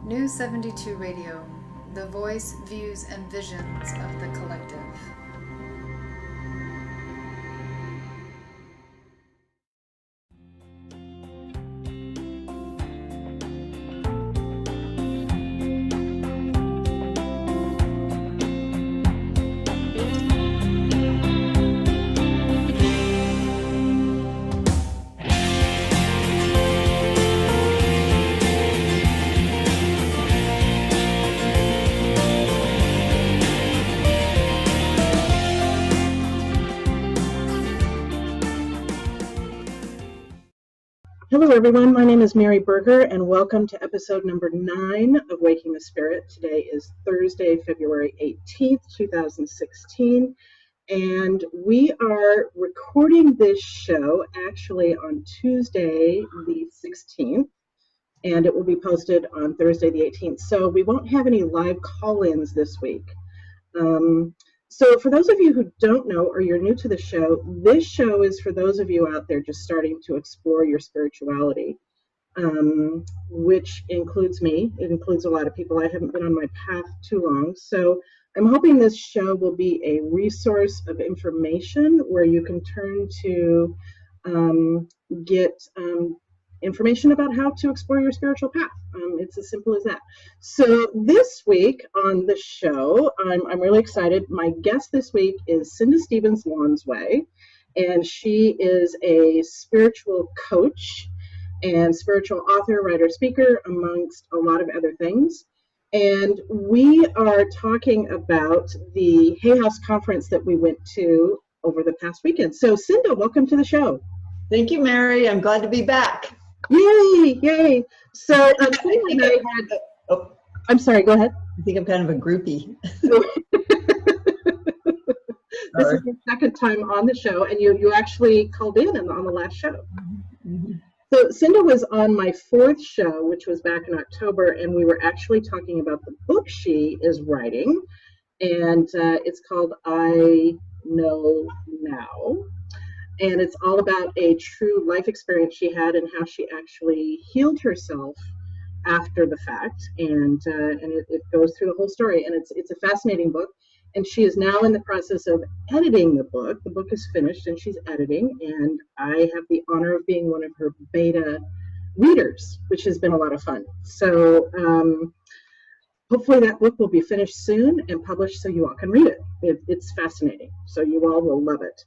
New 72 Radio, the voice, views, and visions of the collective. Hello everyone, my name is Mary Berger and welcome to episode number 9 of Waking the Spirit. Today is Thursday, February 18th, 2016, and we are recording this show actually on Tuesday the 16th, and it will be posted on Thursday the 18th, so we won't have any live call-ins this week. So for those of you who don't know or you're new to the show, this show is for those of you out there just starting to explore your spirituality, which includes me. It includes a lot of people. I haven't been on my path too long. So I'm hoping this show will be a resource of information where you can turn to get information about how to explore your spiritual path. It's as simple as that. So this week on the show, I'm really excited. My guest this week is Cinda Lonsway, and she is a spiritual coach and spiritual author, writer, speaker, amongst a lot of other things. And we are talking about the Hay House conference that we went to over the past weekend. So Cinda, welcome to the show. Thank you, Mary. I'm glad to be back. Yay, yay. So I'm sorry, go ahead. I think I'm kind of a groupie. This is your second time on the show, and you actually called in on the last show. Mm-hmm. So Cinda was on my 4th show, which was back in October, and we were actually talking about the book she is writing, and it's called I Know Now. And it's all about a true life experience she had and how she actually healed herself after the fact. And it goes through the whole story. And it's a fascinating book. And she is now in the process of editing the book. The book is finished and she's editing. And I have the honor of being one of her beta readers, which has been a lot of fun. So hopefully that book will be finished soon and published so you all can read it. It's fascinating. So you all will love it.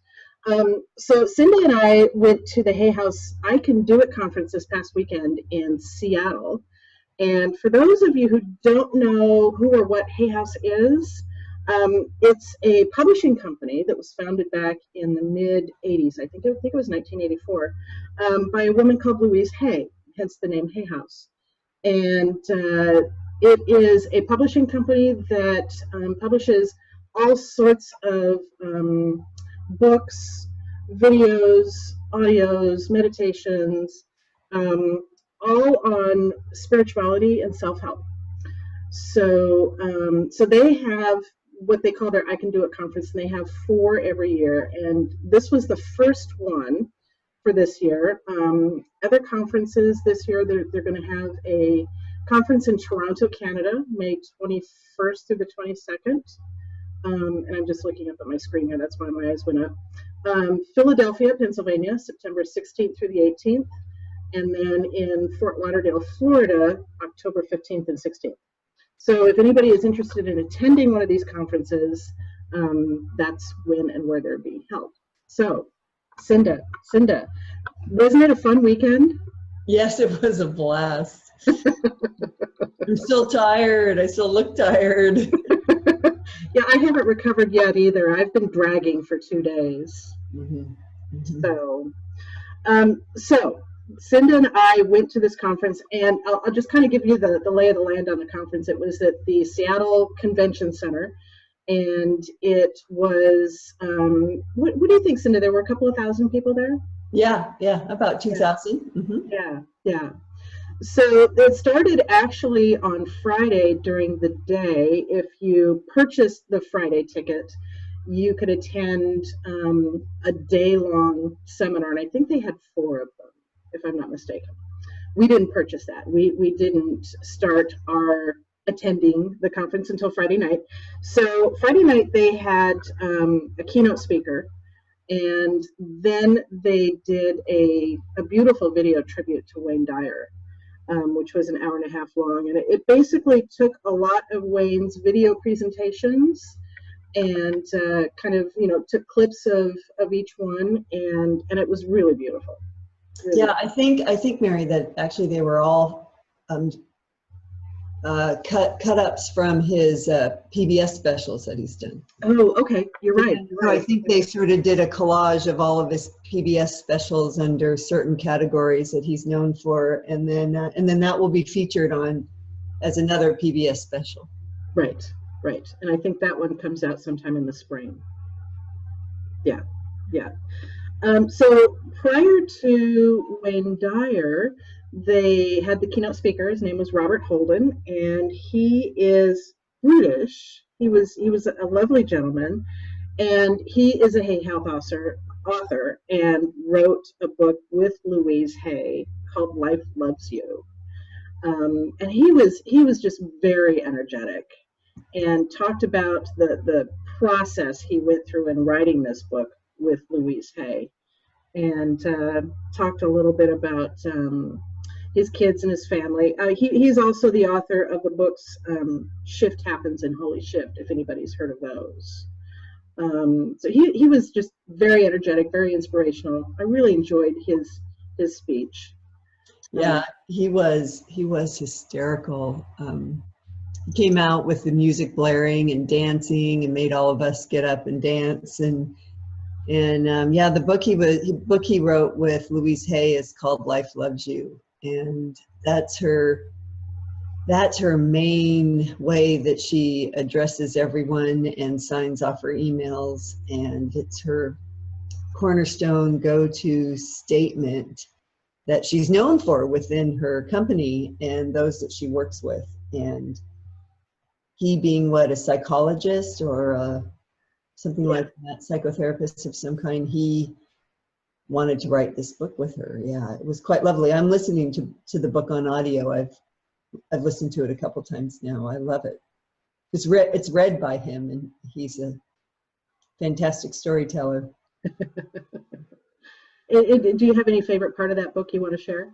So Cindy and I went to the Hay House I Can Do It conference this past weekend in Seattle. And for those of you who don't know who or what Hay House is, it's a publishing company that was founded back in the mid-'80s. I think it was 1984, by a woman called Louise Hay, hence the name Hay House. And it is a publishing company that publishes all sorts of books, videos, audios, meditations, all on spirituality and self-help. So they have what they call their I Can Do It conference, and they have 4 every year. And this was the first one for this year. Other conferences this year, they're going to have a conference in Toronto, Canada, May 21st through the 22nd. And I'm just looking up at my screen here. That's why my eyes went up. Philadelphia, Pennsylvania, September 16th through the 18th. And then in Fort Lauderdale, Florida, October 15th and 16th. So if anybody is interested in attending one of these conferences, that's when and where they're being held. So, Cinda, wasn't it a fun weekend? Yes, it was a blast. I'm still tired. I still look tired. Yeah, I haven't recovered yet either. I've been dragging for 2 days. Mm-hmm. Mm-hmm. So Cinda and I went to this conference, and I'll just kind of give you the lay of the land on the conference. It was at the Seattle Convention Center, and it was, what do you think, Cinda? There were a couple of thousand people there? Yeah, about 2,000. Mm-hmm. Yeah. So it started actually on Friday during the day. If you purchased the Friday ticket, you could attend a day-long seminar, and I think they had 4 of them, if I'm not mistaken. we didn't purchase that. We didn't start our attending the conference until Friday night. So Friday night they had a keynote speaker, and then they did a beautiful video tribute to Wayne Dyer, which was an hour and a half long. And it basically took a lot of Wayne's video presentations and kind of, took clips of each one, and it was really beautiful. Really. Yeah, I think, Mary, that actually they were all cut-ups from his PBS specials that he's done. Oh, okay, you're right. So I think they sort of did a collage of all of his PBS specials under certain categories that he's known for, and then that will be featured on as another PBS special. Right, right. And I think that one comes out sometime in the spring. Yeah, yeah. So prior to Wayne Dyer, they had the keynote speaker. His name was Robert Holden, and he is British. He was a lovely gentleman, and he is a Hay Health author, and wrote a book with Louise Hay called Life Loves You. And he was just very energetic, and talked about the process he went through in writing this book with Louise Hay, and talked a little bit about his kids and his family. He's also the author of the books Shift Happens and Holy Shift, if anybody's heard of those. So he was just very energetic, very inspirational. I really enjoyed his speech. Yeah, he was hysterical. He came out with the music blaring and dancing and made all of us get up and dance. And yeah, the book he wrote with Louise Hay is called Life Loves You, and that's her main way that she addresses everyone and signs off her emails, and it's her cornerstone go-to statement that she's known for within her company and those that she works with. And he being a psychologist or something like that, psychotherapist of some kind, he wanted to write this book with her. Yeah, it was quite lovely. I'm listening to the book on audio. I've listened to it a couple times now. I love it. It's read by him, and he's a fantastic storyteller. Do you have any favorite part of that book you want to share?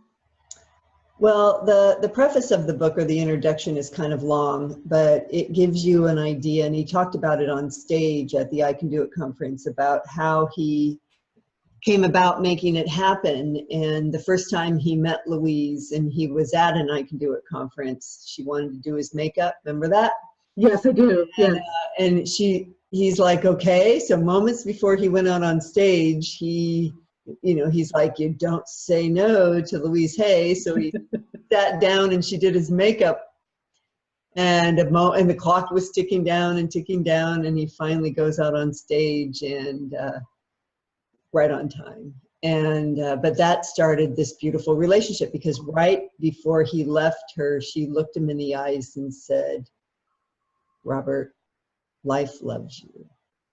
Well, the preface of the book, or the introduction, is kind of long, but it gives you an idea, and he talked about it on stage at the I Can Do It conference, about how he came about making it happen. And the first time he met Louise, and he was at an I Can Do It conference, she wanted to do his makeup. Remember that? Yes, I do. Yeah. And he's like, okay. So moments before he went out on stage, he's like, you don't say no to Louise Hay. So he sat down and she did his makeup, and the clock was ticking down, and he finally goes out on stage, and right on time. And but that started this beautiful relationship, because right before he left her, she looked him in the eyes and said, Robert, life loves you.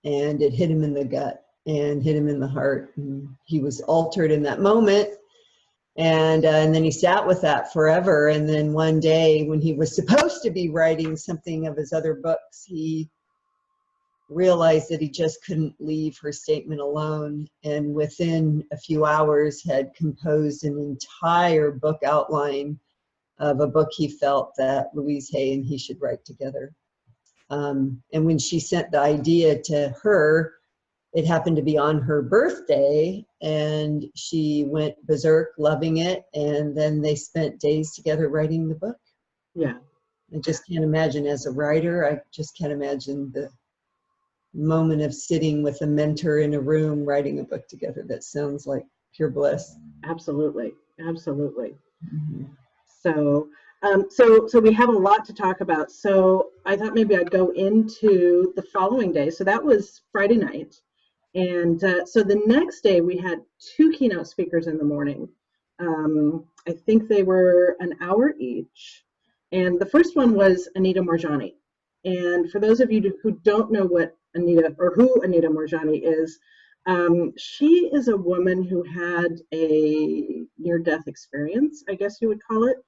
And it hit him in the gut and hit him in the heart. And he was altered in that moment. And then he sat with that forever. And then one day, when he was supposed to be writing something of his other books, he realized that he just couldn't leave her statement alone. And within a few hours had composed an entire book outline of a book he felt that Louise Hay and he should write together. And when she sent the idea to her, it happened to be on her birthday, and she went berserk, loving it. And then they spent days together writing the book. Yeah. I just can't imagine, as a writer, I just can't imagine the moment of sitting with a mentor in a room writing a book together. That sounds like pure bliss. Absolutely. Absolutely. Mm-hmm. So we have a lot to talk about. So I thought maybe I'd go into the following day. So that was Friday night. And so the next day we had two keynote speakers in the morning. I think they were an hour each. And the first one was Anita Moorjani. And for those of you who don't know what Anita, or who Anita Moorjani is, She is a woman who had a near-death experience, I guess you would call it.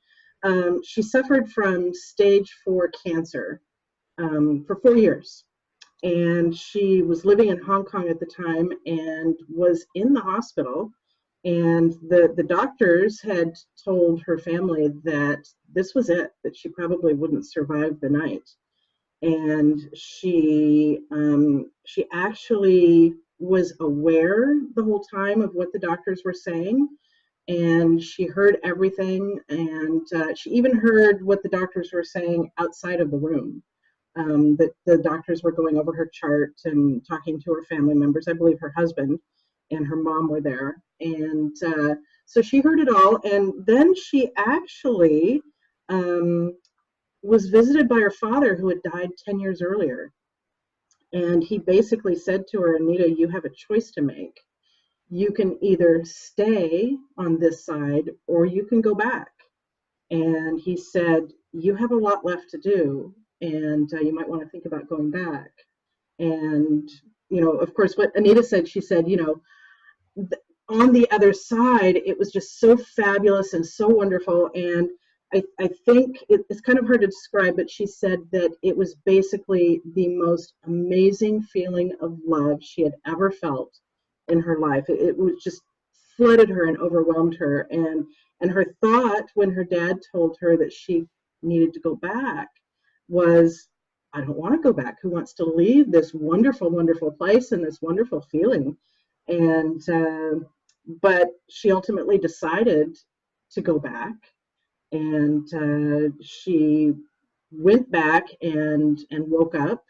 She suffered from stage 4 cancer for 4 years. And she was living in Hong Kong at the time and was in the hospital. And the doctors had told her family that this was it, that she probably wouldn't survive the night. And she actually was aware the whole time of what the doctors were saying, and she heard everything, and she even heard what the doctors were saying outside of the room. That the doctors were going over her chart and talking to her family members. I believe her husband and her mom were there, and so she heard it all. And then she actually was visited by her father, who had died 10 years earlier. And he basically said to her, Anita, you have a choice to make. You can either stay on this side or you can go back. And he said, you have a lot left to do, and you might want to think about going back. And, of course, what Anita said, she said, on the other side, it was just so fabulous and so wonderful. And I think it's kind of hard to describe, but she said that it was basically the most amazing feeling of love she had ever felt in her life. It was just flooded her and overwhelmed her. And her thought when her dad told her that she needed to go back was, I don't want to go back. Who wants to leave this wonderful, wonderful place and this wonderful feeling? And but she ultimately decided to go back. And she went back and woke up,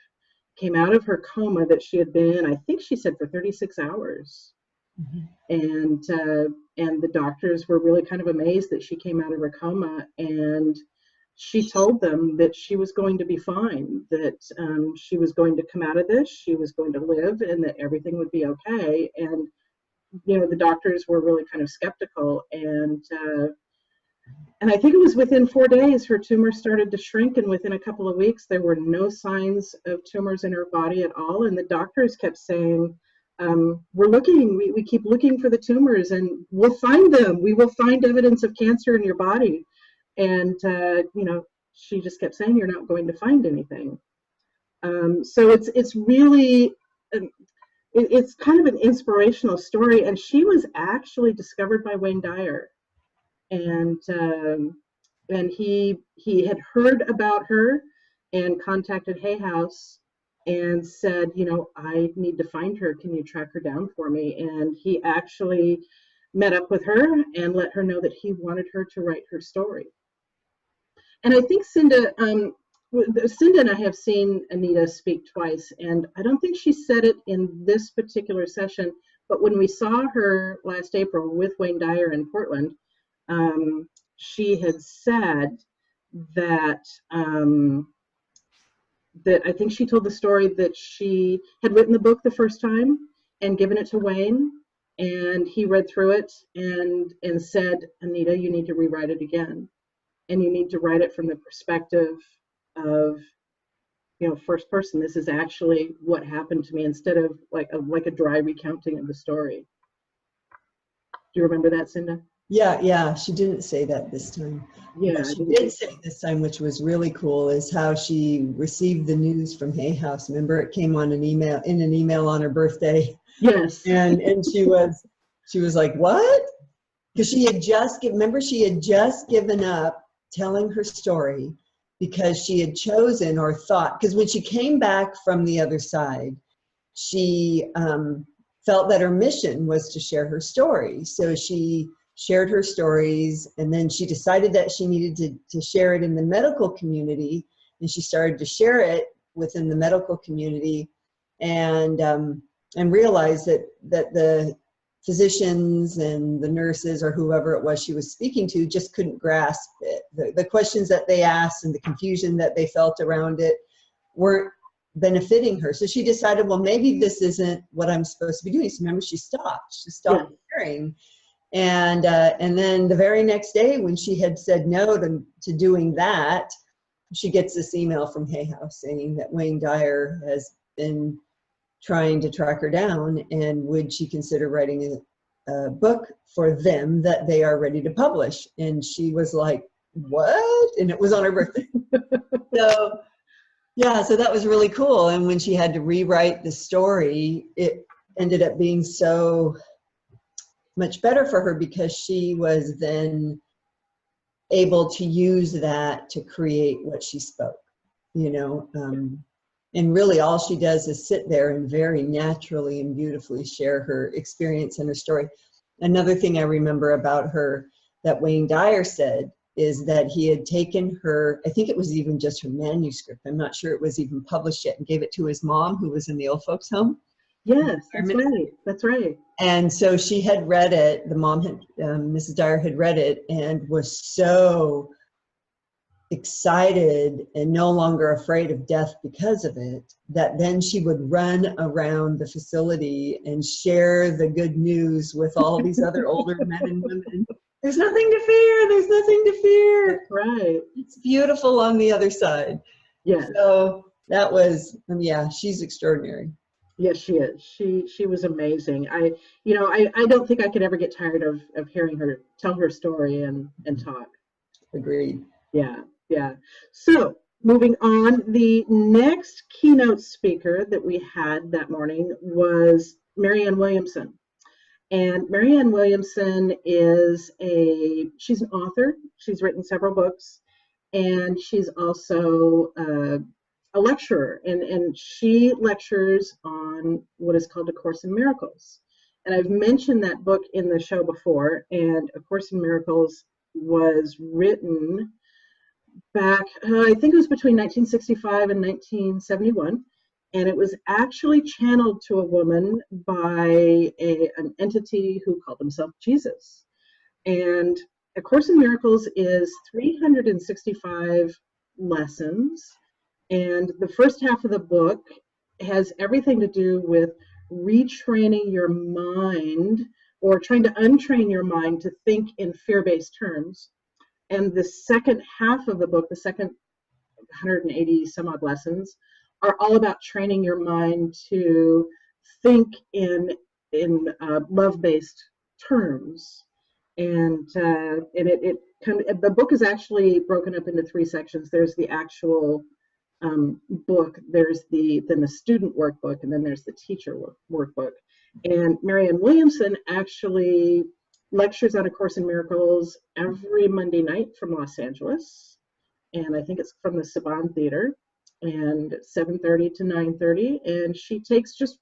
came out of her coma that she had been in, I think she said, for 36 hours. Mm-hmm. And the doctors were really kind of amazed that she came out of her coma, and she told them that she was going to be fine, that she was going to come out of this, she was going to live, and that everything would be okay. And the doctors were really kind of skeptical, and I think it was within 4 days her tumor started to shrink, and within a couple of weeks there were no signs of tumors in her body at all. And the doctors kept saying, we're looking, we keep looking for the tumors, and we'll find them. We will find evidence of cancer in your body. And, she just kept saying, you're not going to find anything. So it's really, it's kind of an inspirational story. And she was actually discovered by Wayne Dyer. And he had heard about her and contacted Hay House and said, I need to find her. Can you track her down for me? And he actually met up with her and let her know that he wanted her to write her story. And I think Cinda and I have seen Anita speak twice, and I don't think she said it in this particular session, but when we saw her last April with Wayne Dyer in Portland, she had said that that I think she told the story that she had written the book the first time and given it to Wayne, and he read through it and said, Anita, you need to rewrite it again, and you need to write it from the perspective of first person. This is actually what happened to me, instead of like a dry recounting of the story. Do you remember that, Cinda? Yeah, she didn't say that this time. Yeah, what she did say this time, which was really cool, is how she received the news from Hay House. Remember, it came on an email on her birthday. Yes. And she was like, what? Because she had just given up telling her story, because she had chosen or thought, because when she came back from the other side, she felt that her mission was to share her story. So she shared her stories, and then she decided that she needed to share it in the medical community, and she started to share it within the medical community, and realized that the physicians and the nurses or whoever it was she was speaking to just couldn't grasp it. The questions that they asked and the confusion that they felt around it weren't benefiting her. So she decided, well, maybe this isn't what I'm supposed to be doing. So remember, she stopped sharing. And then the very next day, when she had said no to doing that, she gets this email from Hay House saying that Wayne Dyer has been trying to track her down, and would she consider writing a book for them that they are ready to publish. And she was like, what? And it was on her birthday. So yeah, so that was really cool. And when she had to rewrite the story, it ended up being so much better for her, because she was then able to use that to create what she spoke, you know. And really all she does is sit there and very naturally and beautifully share her experience and her story. Another thing I remember about her that Wayne Dyer said is that he had taken her, I think it was even just her manuscript, I'm not sure it was even published yet, and gave it to his mom, who was in the old folks home. Yes, that's right. That's right. And so she had read it, the mom had, Mrs. Dyer had read it and was so excited and no longer afraid of death because of it, that then she would run around the facility and share the good news with all these other older men and women. There's nothing to fear. There's nothing to fear. That's right. It's beautiful on the other side. Yes. So that was, yeah, she's extraordinary. Yes, she is. She was amazing. I don't think I could ever get tired of hearing her tell her story and talk. Agreed. Yeah, yeah. So moving on, the next keynote speaker that we had that morning was Marianne Williamson. And Marianne Williamson she's an author. She's written several books, and she's also a lecturer, and she lectures on what is called A Course in Miracles. And I've mentioned that book in the show before, and A Course in Miracles was written back, I think it was between 1965 and 1971, and it was actually channeled to a woman by an entity who called himself Jesus. And A Course in Miracles is 365 lessons, and the first half of the book has everything to do with retraining your mind, or trying to untrain your mind to think in fear-based terms. And the second half of the book, the second 180 some odd lessons, are all about training your mind to think in love-based terms. And the book is actually broken up into 3 sections. There's the actual book, there's then the student workbook, and then there's the teacher workbook. And Marianne Williamson actually lectures on A Course in Miracles every Monday night from Los Angeles, and I think it's from the Saban Theater, and 7:30 to 9:30, and she takes just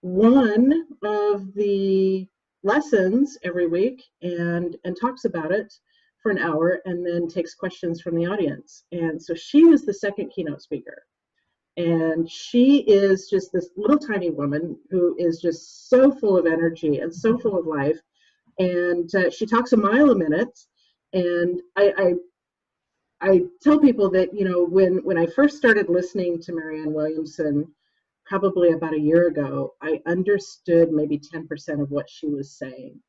one of the lessons every week and talks about it for an hour, and then takes questions from the audience. And so she was the second keynote speaker, and she is just this little tiny woman who is just so full of energy and so full of life, and she talks a mile a minute. And I tell people that, you know, when I first started listening to Marianne Williamson, probably about a year ago, I understood maybe 10% of what she was saying.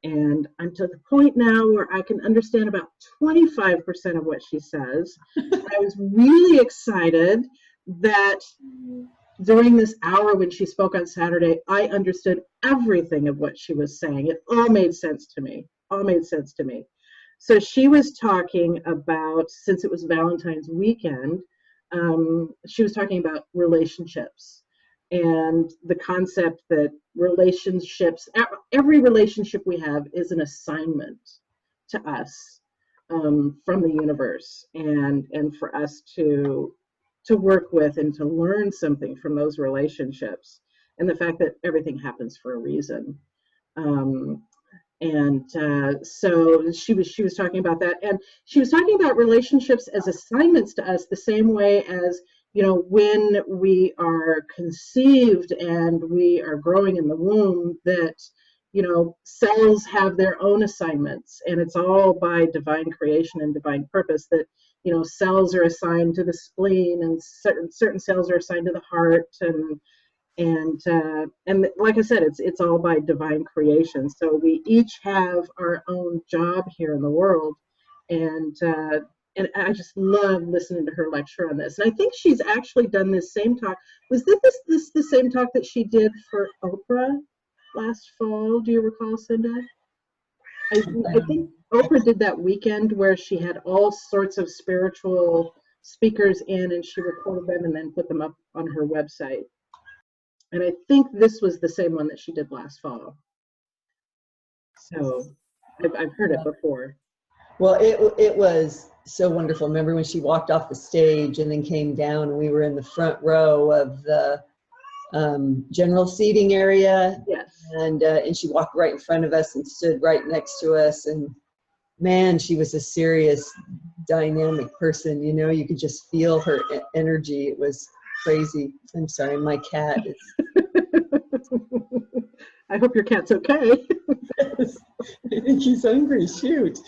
And I'm to the point now where I can understand about 25% of what she says. I was really excited that during this hour when she spoke on Saturday, I understood everything of what she was saying. It all made sense to me. All made sense to me. So she was talking about, since it was Valentine's weekend, she was talking about relationships and the concept that relationships, every relationship we have is an assignment to us from the universe, and for us to work with and to learn something from those relationships, and the fact that everything happens for a reason. So she was talking about that, and she was talking about relationships as assignments to us, the same way as, you know, when we are conceived and we are growing in the womb, that, you know, cells have their own assignments, and it's all by divine creation and divine purpose that, you know, cells are assigned to the spleen, and certain cells are assigned to the heart, and like I said, it's all by divine creation. So we each have our own job here in the world, and and I just love listening to her lecture on this. And I think she's actually done this same talk. Was this the same talk that she did for Oprah last fall? Do you recall, Cinda? I think Oprah did that weekend where she had all sorts of spiritual speakers in, and she recorded them and then put them up on her website. And I think this was the same one that she did last fall. So I've heard it before. Well, it was so wonderful. Remember when she walked off the stage and then came down, and we were in the front row of the general seating area. Yes. And she walked right in front of us and stood right next to us. And man, she was a serious, dynamic person. You know, you could just feel her energy. It was crazy. I'm sorry, my cat is. I hope your cat's okay. Yes. I think he's hungry. Shoot.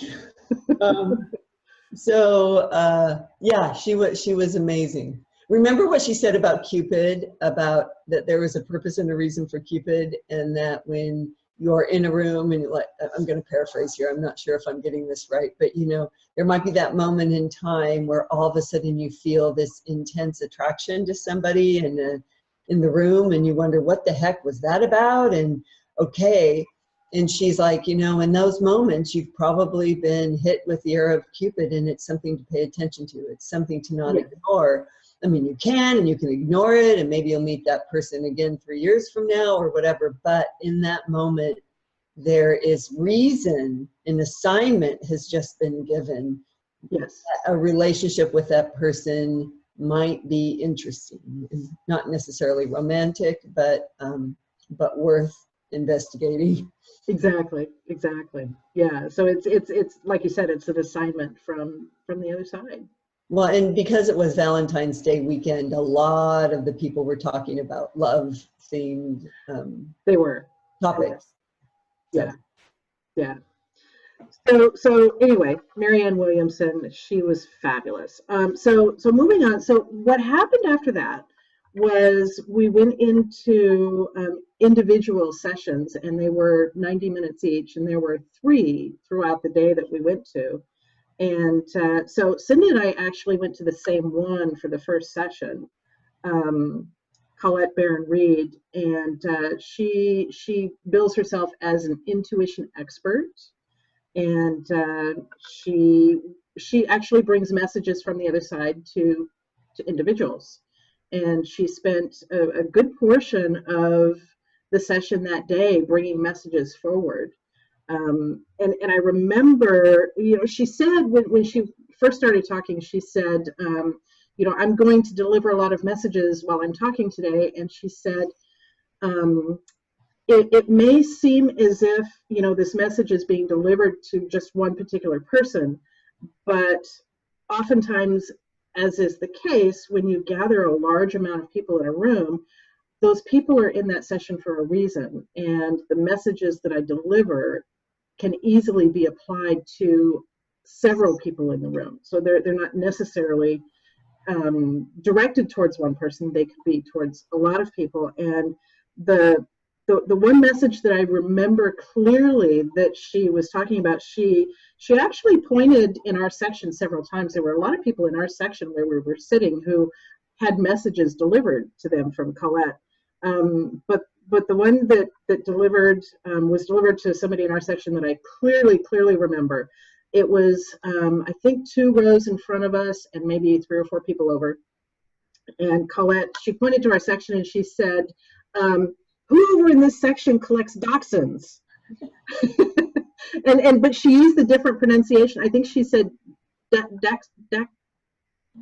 Yeah, she was amazing. Remember what she said about Cupid, about that there was a purpose and a reason for Cupid, and that when you're in a room and like, I'm going to paraphrase here, I'm not sure if I'm getting this right, but you know, there might be that moment in time where all of a sudden you feel this intense attraction to somebody in the room, and you wonder what the heck was that about, and okay. And she's like, you know, in those moments, you've probably been hit with the arrow of Cupid, and it's something to pay attention to. It's something to not ignore. I mean, you can ignore it, and maybe you'll meet that person again 3 years from now or whatever. But in that moment, there is reason. An assignment has just been given. Yes. A relationship with that person might be interesting, not necessarily romantic, but worth investigating. Exactly. Yeah. So it's like you said, it's an assignment from the other side. Well, and because it was Valentine's Day weekend, a lot of the people were talking about love-themed they were topics. Yeah. So anyway, Marianne Williamson, she was fabulous. So moving on. So what happened after that was we went into individual sessions, and they were 90 minutes each, and there were 3 throughout the day that we went to. And so Cindy and I actually went to the same one for the first session, Colette Barron-Reed, and she bills herself as an intuition expert, and she actually brings messages from the other side to individuals. And she spent a good portion of the session that day bringing messages forward. And I remember, you know, she said when she first started talking, she said, you know, I'm going to deliver a lot of messages while I'm talking today. And she said, it may seem as if, you know, this message is being delivered to just one particular person, but oftentimes, as is the case, when you gather a large amount of people in a room, those people are in that session for a reason, and the messages that I deliver can easily be applied to several people in the room. So they're not necessarily directed towards one person. They could be towards a lot of people. And the one message that I remember clearly that she was talking about, she actually pointed in our section several times. There were a lot of people in our section where we were sitting who had messages delivered to them from Colette. But the one that delivered was delivered to somebody in our section that I clearly remember. It was, I think, 2 rows in front of us and maybe 3 or 4 people over. And Colette, she pointed to our section and she said, who over in this section collects dachshunds? But she used the different pronunciation. I think she said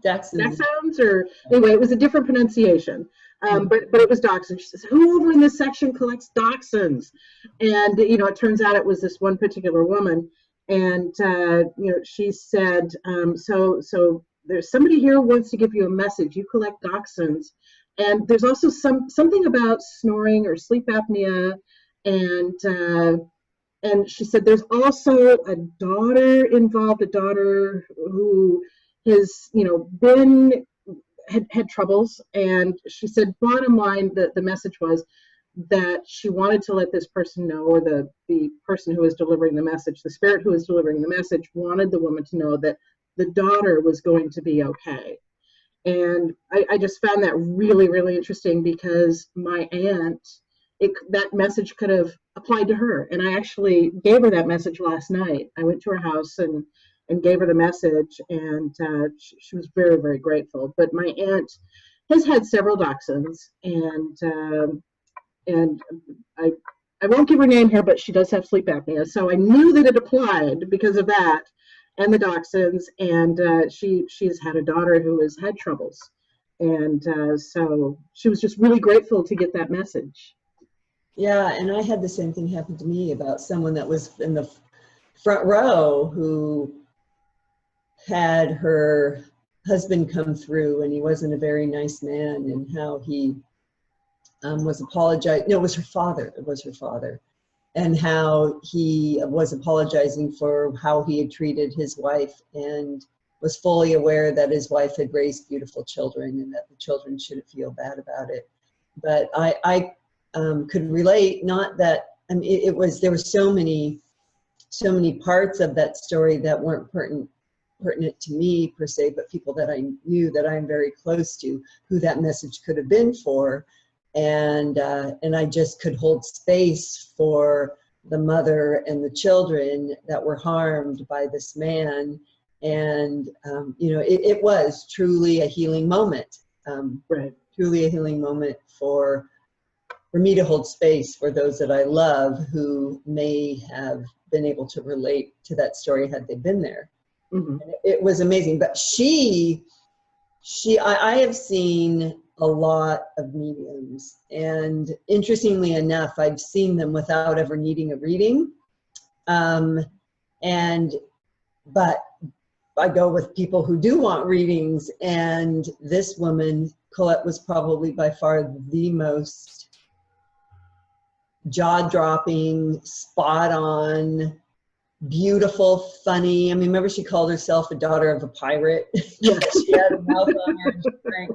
dachshunds, or anyway, it was a different pronunciation. But it was dachshunds. She says, who over in this section collects dachshunds? And, you know, it turns out it was this one particular woman. And, you know, she said, so there's somebody here who wants to give you a message. You collect dachshunds. And there's also something about snoring or sleep apnea. And she said there's also a daughter involved, a daughter who has, you know, had troubles. And she said, bottom line, the message was that she wanted to let this person know, or the person who was delivering the message, the spirit who was delivering the message, wanted the woman to know that the daughter was going to be okay. And I just found that really, really interesting because my aunt, that message could have applied to her. And I actually gave her that message last night. I went to her house and gave her the message, and she was very, very grateful. But my aunt has had several dachshunds, and I won't give her name here, but she does have sleep apnea. So I knew that it applied because of that and the dachshunds. And she's had a daughter who has had troubles. And so she was just really grateful to get that message. Yeah, and I had the same thing happen to me about someone that was in the front row who had her husband come through, and he wasn't a very nice man, and how he was apologizing. No, it was her father. It was her father. And how he was apologizing for how he had treated his wife, and was fully aware that his wife had raised beautiful children and that the children shouldn't feel bad about it. But I could relate, not that, I mean, there were so many parts of that story that weren't pertinent to me per se, but people that I knew that I'm very close to, who that message could have been for. And I just could hold space for the mother and the children that were harmed by this man. And, you know, it was truly a healing moment, Right. Truly a healing moment for me to hold space for those that I love who may have been able to relate to that story had they been there. Mm-hmm. It was amazing. But I have seen a lot of mediums, and interestingly enough, I've seen them without ever needing a reading. But I go with people who do want readings, and this woman, Colette, was probably by far the most jaw-dropping, spot-on, beautiful, funny. I mean, remember she called herself a daughter of a pirate? Yeah. She had a mouth on her and she drank.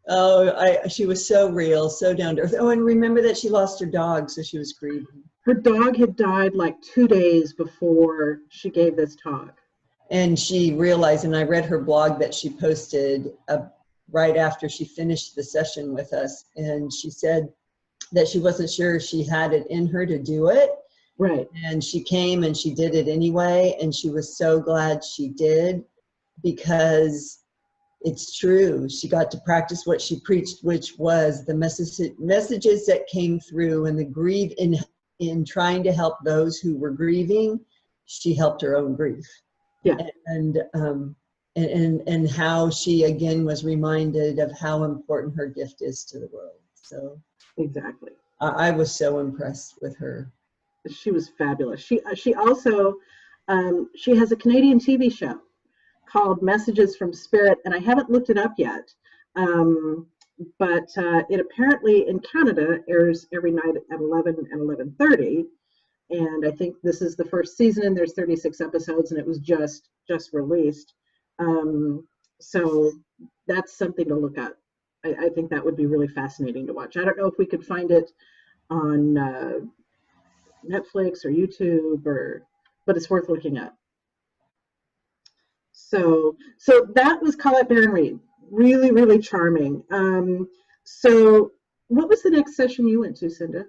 Oh, she was so real, so down to earth. Oh, and remember that she lost her dog, so she was grieving. Her dog had died like 2 days before she gave this talk. And she realized, and I read her blog that she posted right after she finished the session with us, and she said that she wasn't sure she had it in her to do it. Right. And she came and she did it anyway, and she was so glad she did, because it's true. She got to practice what she preached, which was the messages that came through, and the grief in trying to help those who were grieving. She helped her own grief. Yeah. And how she again was reminded of how important her gift is to the world. So exactly. I was so impressed with her. She was fabulous. She also she has a Canadian TV show called Messages from Spirit, and I haven't looked it up yet, but it apparently in Canada airs every night at 11 and 11:30, and I think this is the first season, and there's 36 episodes, and it was just released. So that's something to look at. I think that would be really fascinating to watch. I don't know if we could find it on Netflix or YouTube, but it's worth looking at. So that was Colette Baron-Reid. Really, really charming. So what was the next session you went to, Cinda?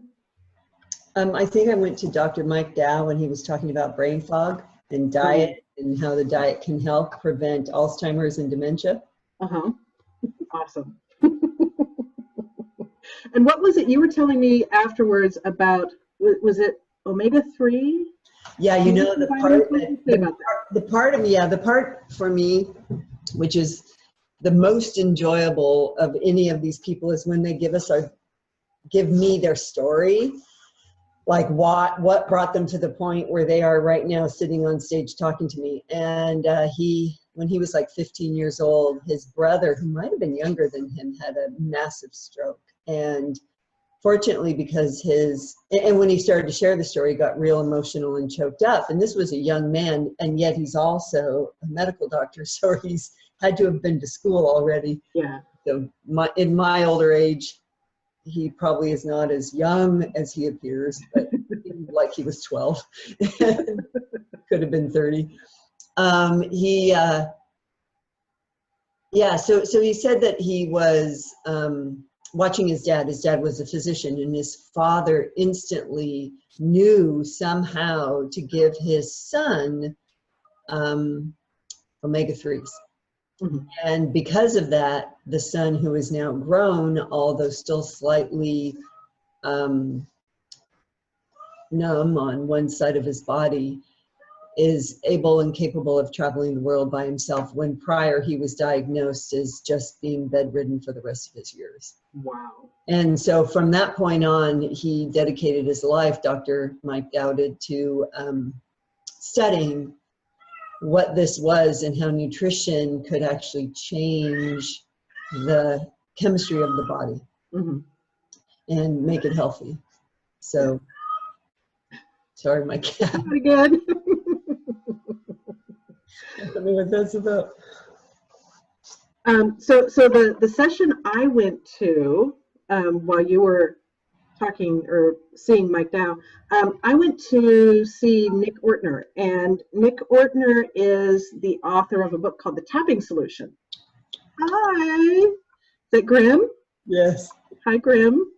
I think I went to Dr. Mike Dow when he was talking about brain fog and diet, and how the diet can help prevent Alzheimer's and dementia. Uh-huh. Awesome. And what was it you were telling me afterwards about, was it omega-3? Yeah, you know, the part for me, which is the most enjoyable of any of these people, is when they give me their story, like what brought them to the point where they are right now sitting on stage talking to me. And when he was like 15 years old, his brother, who might have been younger than him, had a massive stroke. And fortunately, because and when he started to share the story, he got real emotional and choked up. And this was a young man, and yet he's also a medical doctor, so he's had to have been to school already. Yeah. So in my older age, he probably is not as young as he appears, but like he was 12. Could have been 30. Yeah, so he said that he was watching his dad. His dad was a physician, and his father instantly knew somehow to give his son omega-3s. Mm-hmm. And because of that, the son, who is now grown, although still slightly numb on one side of his body, is able and capable of traveling the world by himself, when prior he was diagnosed as just being bedridden for the rest of his years. Wow. And so from that point on, he dedicated his life, Dr. Mike Dowded, to studying what this was and how nutrition could actually change the chemistry of the body and make it healthy. So, sorry, my cat. Pretty good. I don't know what that's about. So the session I went to while you were talking or seeing Mike Dow, I went to see Nick Ortner, and Nick Ortner is the author of a book called The Tapping Solution. Hi, is that Grim? Yes. Hi, Grim.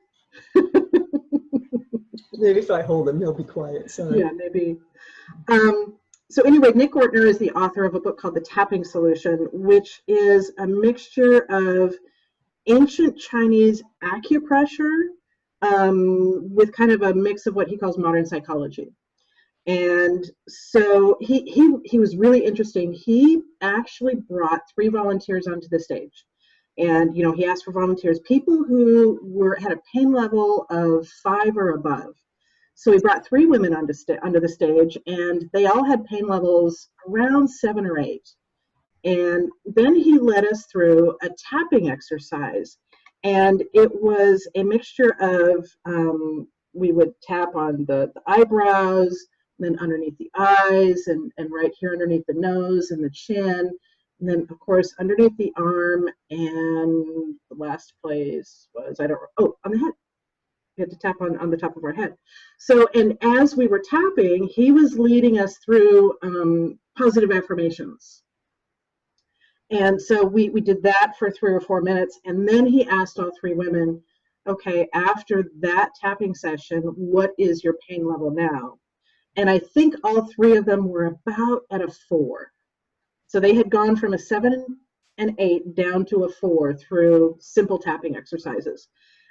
Maybe if I hold him, he'll be quiet. Sorry. Yeah, maybe. So anyway, Nick Ortner is the author of a book called The Tapping Solution, which is a mixture of ancient Chinese acupressure with kind of a mix of what he calls modern psychology. And so he was really interesting. He actually brought 3 volunteers onto the stage. And, you know, he asked for volunteers, people who had a pain level of 5 or above. So he brought 3 women onto the stage, and they all had pain levels around 7 or 8. And then he led us through a tapping exercise. And it was a mixture of, we would tap on the eyebrows, then underneath the eyes, and right here underneath the nose and the chin. And then, of course, underneath the arm, and the last place was, on the head. We had to tap on the top of our head. So, and as we were tapping, he was leading us through positive affirmations. And so we did that for 3 or 4 minutes, and then he asked all 3 women, okay, after that tapping session, what is your pain level now? And I think all 3 of them were about at a 4. So they had gone from a 7 and 8 down to a 4 through simple tapping exercises.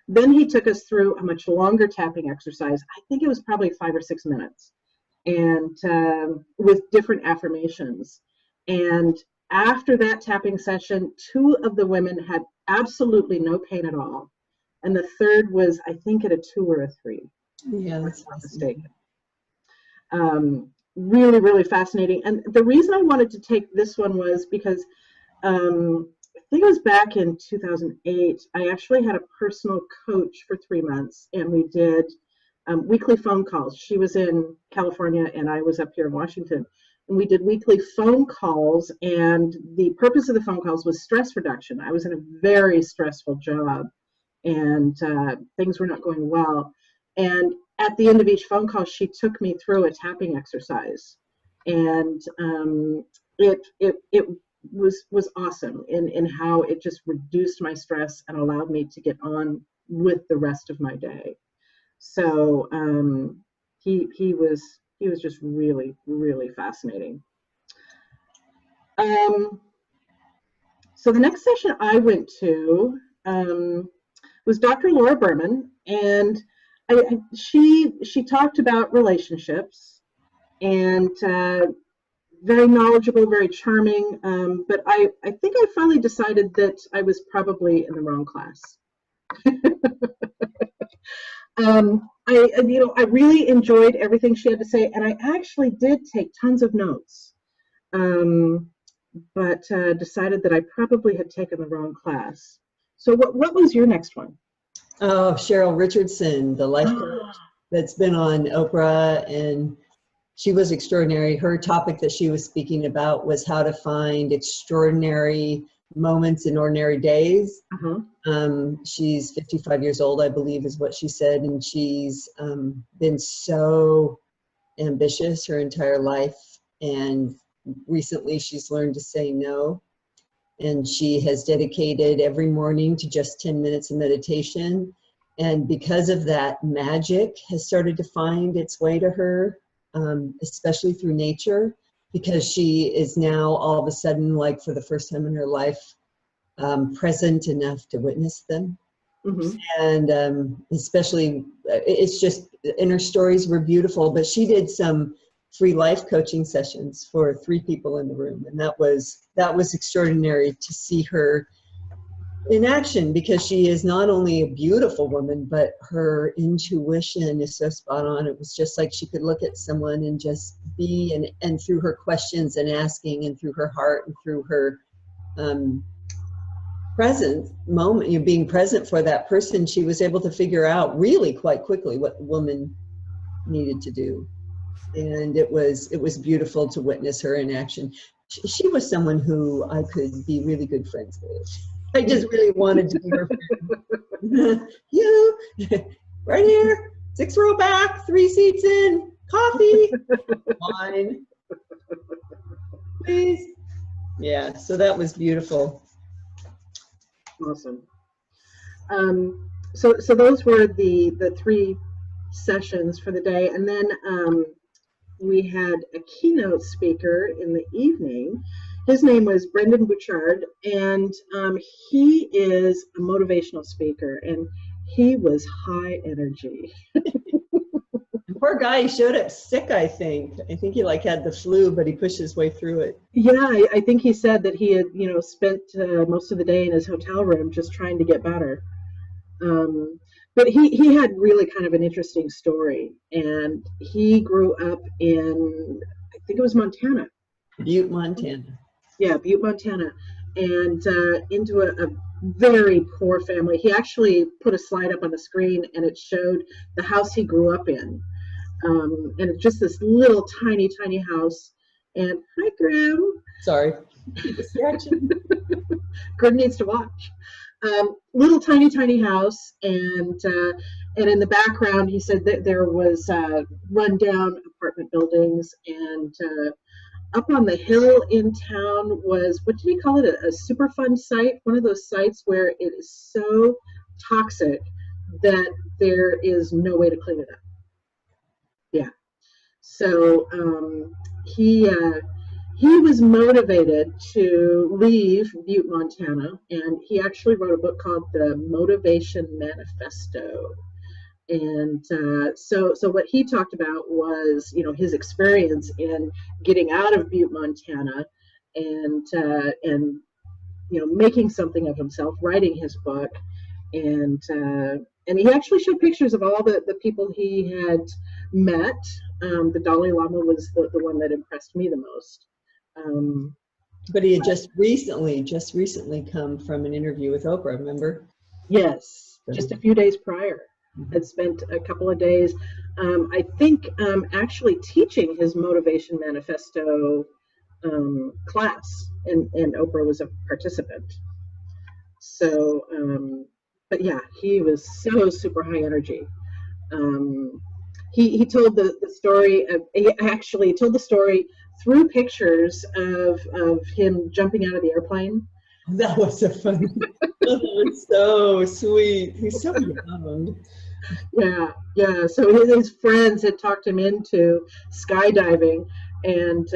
Then he took us through a much longer tapping exercise. I think it was probably 5 or 6 minutes, and with different affirmations. And after that tapping session, 2 of the women had absolutely no pain at all. And the third was, I think, at a 2 or a 3. Yeah, if that's I'm not mistaken. Really, really fascinating. And the reason I wanted to take this one was because I think it was back in 2008, I actually had a personal coach for 3 months, and we did weekly phone calls. She was in California, and I was up here in Washington. And we did weekly phone calls, and the purpose of the phone calls was stress reduction. I was in a very stressful job, and things were not going well. And at the end of each phone call, she took me through a tapping exercise, and it was awesome in how it just reduced my stress and allowed me to get on with the rest of my day. So he was just really, really fascinating. So the next session I went to was Dr. Laura Berman, and she talked about relationships, and very knowledgeable, very charming, but I think I finally decided that I was probably in the wrong class. I really enjoyed everything she had to say, and I actually did take tons of notes, but decided that I probably had taken the wrong class. So what was your next one? Oh, Cheryl Richardson, the life coach that's been on Oprah, and she was extraordinary. Her topic that she was speaking about was how to find extraordinary moments in ordinary days. She's 55 years old, I believe is what she said, and she's been so ambitious her entire life, and recently she's learned to say no. And she has dedicated every morning to just 10 minutes of meditation. And because of that, magic has started to find its way to her, especially through nature, because she is now all of a sudden, like for the first time in her life, present enough to witness them. Mm-hmm. And especially, it's just, and her stories were beautiful, but she did some free life coaching sessions for 3 people in the room. And that was extraordinary to see her in action, because she is not only a beautiful woman, but her intuition is so spot on. It was just like she could look at someone and just be, and through her questions and asking, and through her heart, and through her present moment, you being present for that person, she was able to figure out really quite quickly what the woman needed to do. And it was beautiful to witness her in action. She was someone who I could be really good friends with. I just really wanted to be her friend. You, right here, 6th row back, 3 seats in, coffee, wine, please. Yeah, so that was beautiful. Awesome. So those were the 3 sessions for the day, and then we had a keynote speaker in the evening. His name was Brendan Bouchard, and he is a motivational speaker, and he was high energy. Poor guy, he showed up sick, I think. I think he like had the flu, but he pushed his way through it. Yeah, I think he said that he had, spent most of the day in his hotel room just trying to get better. But he had really kind of an interesting story, and he grew up in, I think it was Montana. Butte, Montana. Yeah, Butte, Montana, and into a very poor family. He actually put a slide up on the screen, and it showed the house he grew up in. And it's just this little tiny house. And hi, Grim. Sorry. Distraction. Grim needs to watch. Little tiny house, and in the background, he said that there was rundown apartment buildings, and up on the hill in town was, what did he call it? A Superfund site, one of those sites where it is so toxic that there is no way to clean it up. Yeah. So he was motivated to leave Butte, Montana, and he actually wrote a book called The Motivation Manifesto. And so what he talked about was, his experience in getting out of Butte, Montana, and making something of himself, writing his book, and he actually showed pictures of all the people he had met. The Dalai Lama was the one that impressed me the most. But he had just recently come from an interview with Oprah, remember? Yes, just a few days prior. Had spent a couple of days, I think, actually teaching his Motivation Manifesto class, and Oprah was a participant. So, but yeah, he was so super high energy. He told the story of, he actually told the story through pictures of him jumping out of the airplane. That was so funny. That was so sweet. He's so young. Yeah. So his friends had talked him into skydiving, and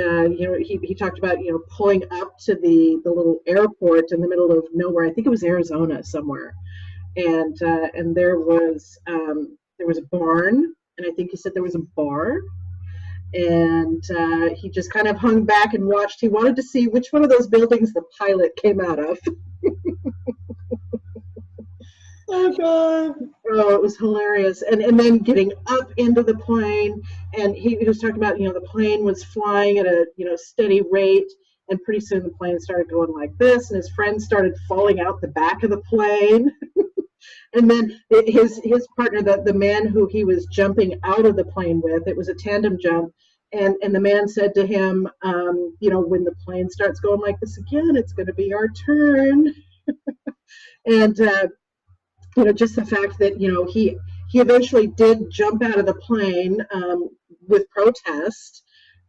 he talked about pulling up to the little airport in the middle of nowhere. I think it was Arizona somewhere, and there was a barn, and I think he said there was a bar. And he just kind of hung back and watched. He wanted to see which one of those buildings the pilot came out of. Oh, God. Oh, it was hilarious. And then getting up into the plane, and he was talking about, the plane was flying at a, steady rate, and pretty soon the plane started going like this, and his friends started falling out the back of the plane. And then his partner, the man who he was jumping out of the plane with, it was a tandem jump, and the man said to him, when the plane starts going like this again, it's going to be our turn. And just the fact that he eventually did jump out of the plane with protest,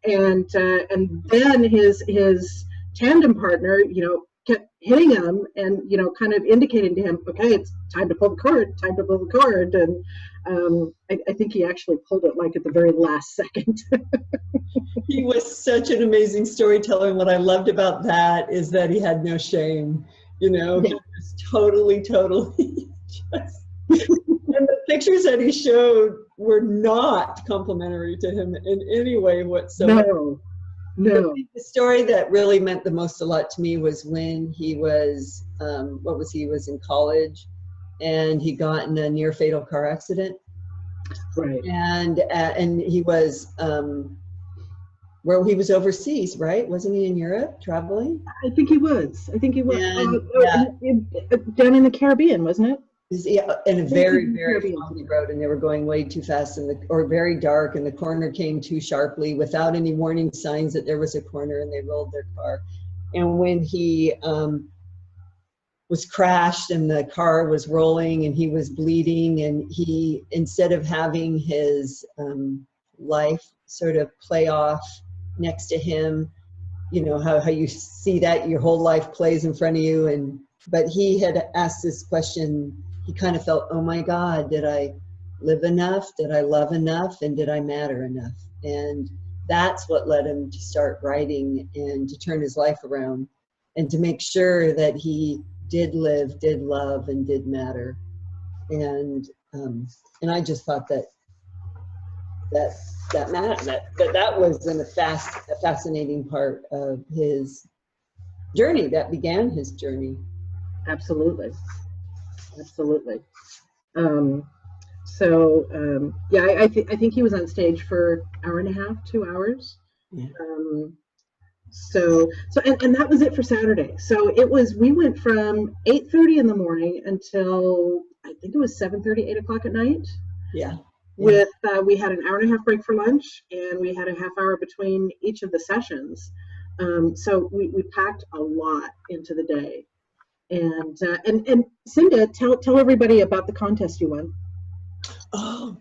and then his tandem partner, kept hitting him and, kind of indicating to him, okay, it's time to pull the cord. And I think he actually pulled it like at the very last second. He was such an amazing storyteller. And what I loved about that is that he had no shame. He was totally just, and the pictures that he showed were not complimentary to him in any way whatsoever. No. The story that really meant the most a lot to me was when he was, he was in college, and he got in a near fatal car accident. Right. And he was, he was overseas, right? Wasn't he in Europe traveling? I think he was. And, down in the Caribbean, wasn't it? Yeah, in a very, very foggy road, and they were going way too fast, or very dark, and the corner came too sharply without any warning signs that there was a corner, and they rolled their car. And when he was crashed and the car was rolling and he was bleeding, and he, instead of having his life sort of play off next to him, how you see that your whole life plays in front of you, but he had asked this question. He kind of felt, oh my God, did I live enough? Did I love enough? And did I matter enough? And that's what led him to start writing and to turn his life around and to make sure that he did live, did love, and did matter. And I just thought that was a fascinating part of his journey that began his journey. Absolutely. I think he was on stage for an hour and a half, 2 hours. Yeah. And that was it for Saturday. So we went from 8:30 in the morning until I think it was 7:30, 8 o'clock at night. Yeah. We had an hour and a half break for lunch, and we had a half hour between each of the sessions. So we packed a lot into the day. And Cinda, tell everybody about the contest you won. Oh,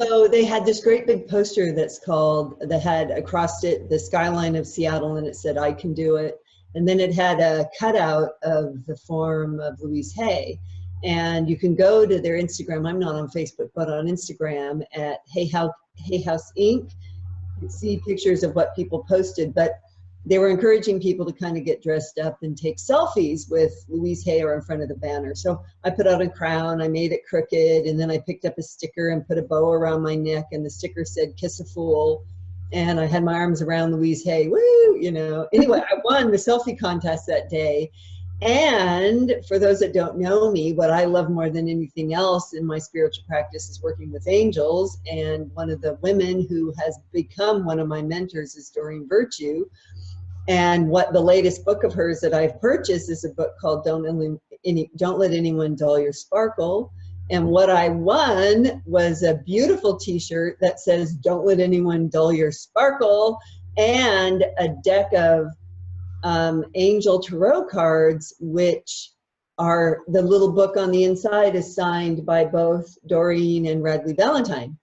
so they had this great big poster that had across it the skyline of Seattle, and it said, "I can do it." And then it had a cutout of the form of Louise Hay. And you can go to their Instagram. I'm not on Facebook, but on Instagram at Hay House Inc. You can see pictures of what people posted, but they were encouraging people to kind of get dressed up and take selfies with Louise Hay or in front of the banner. So I put out a crown, I made it crooked, and then I picked up a sticker and put a bow around my neck, and the sticker said, "Kiss a Fool." And I had my arms around Louise Hay, woo, Anyway, I won the selfie contest that day. And for those that don't know me, what I love more than anything else in my spiritual practice is working with angels. And one of the women who has become one of my mentors is Doreen Virtue. And what the latest book of hers that I've purchased is a book called Don't Let Anyone Dull Your Sparkle. And what I won was a beautiful t-shirt that says, "Don't let anyone dull your sparkle," and a deck of angel tarot cards, which are, the little book on the inside is signed by both Doreen and Radley Valentine.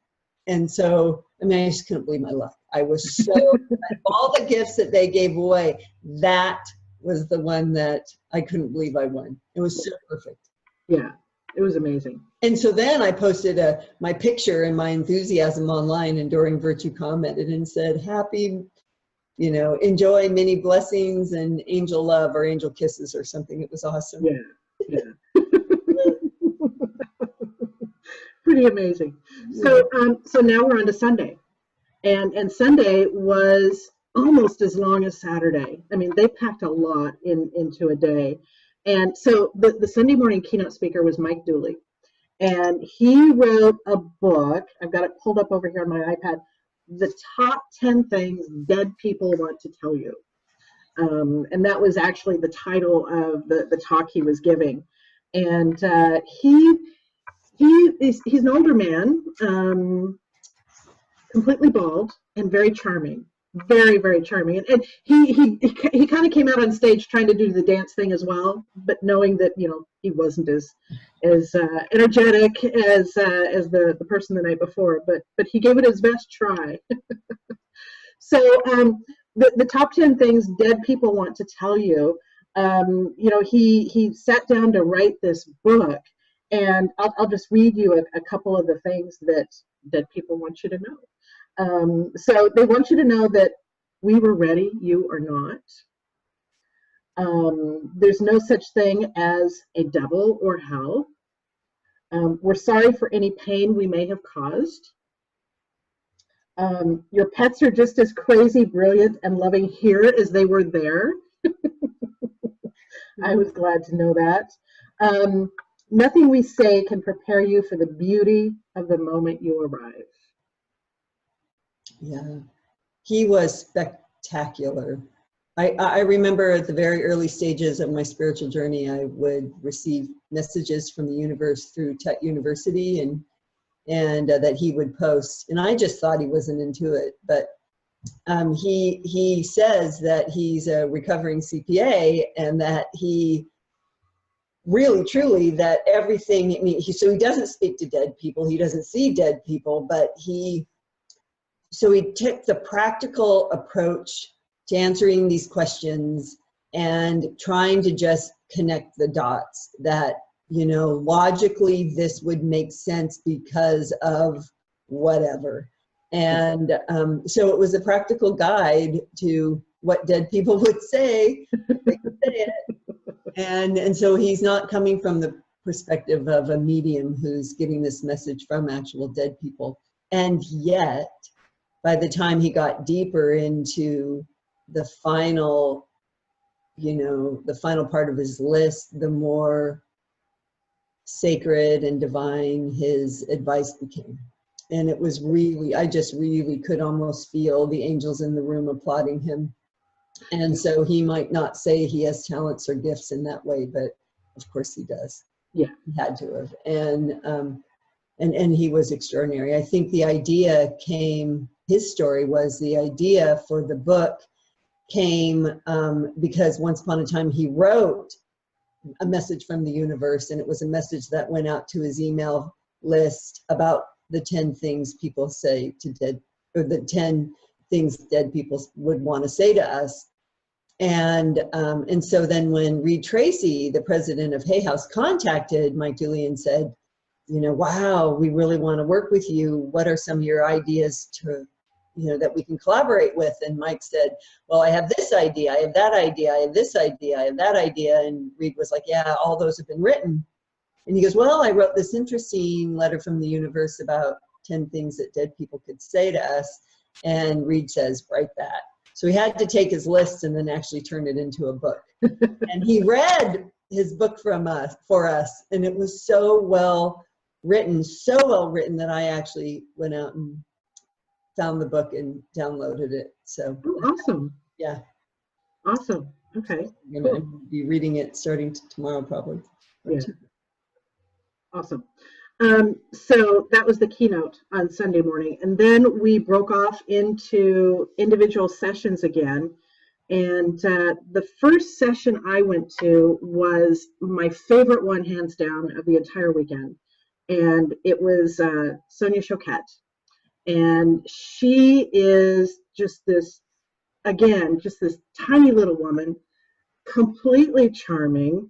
And so, I just couldn't believe my luck. I was so, all the gifts that they gave away, that was the one that I couldn't believe I won. It was so perfect. Yeah, it was amazing. And so then I posted my picture and my enthusiasm online, and Doreen Virtue commented and said, "Happy, enjoy many blessings and angel love," or angel kisses or something. It was awesome. Yeah. Pretty amazing. So now we're on to Sunday. And Sunday was almost as long as Saturday. They packed a lot into a day. And so the Sunday morning keynote speaker was Mike Dooley. And he wrote a book. I've got it pulled up over here on my iPad. The Top 10 Things Dead People Want to Tell You. And that was actually the title of the talk he was giving. And he's an older man, completely bald and very charming, very, very charming. And he kind of came out on stage trying to do the dance thing as well, but knowing that he wasn't as energetic as the person the night before. But he gave it his best try. So the top 10 things dead people want to tell you. You know, he sat down to write this book, and I'll just read you a couple of the things that dead people want you to know. So they want you to know that we were ready, you are not. There's no such thing as a devil or hell. We're sorry for any pain we may have caused. Your pets are just as crazy, brilliant, and loving here as they were there. I was glad to know that. Nothing we say can prepare you for the beauty of the moment you arrive. Yeah, he was spectacular. I remember at the very early stages of my spiritual journey, I would receive messages from the universe through Tech University, and that he would post, and I just thought he wasn't into it. But he says that he's a recovering CPA, and that he really truly that everything. I mean, so he doesn't speak to dead people, he doesn't see dead people, but he took the practical approach to answering these questions and trying to just connect the dots that, you know, logically this would make sense because of whatever. And so it was a practical guide to what dead people would say if they could say it. And so he's not coming from the perspective of a medium who's getting this message from actual dead people. And yet, by the time he got deeper into the final, you know, the final part of his list, the more sacred and divine his advice became. And it was really, I just really could almost feel the angels in the room applauding him. And so he might not say he has talents or gifts in that way, but of course he does. Yeah, he had to have. And he was extraordinary. I think the idea came, his story was the idea for the book came because once upon a time he wrote a message from the universe, and it was a message that went out to his email list about the 10 things people say to dead, or the 10 things dead people would want to say to us. And so then when Reed Tracy, the president of Hay House, contacted Mike Dooley and said, you know, wow, we really want to work with you. What are some of your ideas to, you know, that we can collaborate with? And Mike said, well, I have this idea, I have that idea, I have this idea, I have that idea. And Reed was like, yeah, all those have been written. And he goes, well, I wrote this interesting letter from the universe about 10 things that dead people could say to us. And Reed says, write that. So he had to take his list and then actually turn it into a book. And he read his book for us. And it was so well written that I actually went out and found the book and downloaded it. So awesome. Yeah. Awesome. Okay. I'm going to be reading it starting tomorrow probably. Yeah. Awesome. So that was the keynote on Sunday morning. And then we broke off into individual sessions again. And the first session I went to was my favorite one, hands down, of the entire weekend. And it was Sonia Choquette. And she is just this, again, just this tiny little woman, completely charming.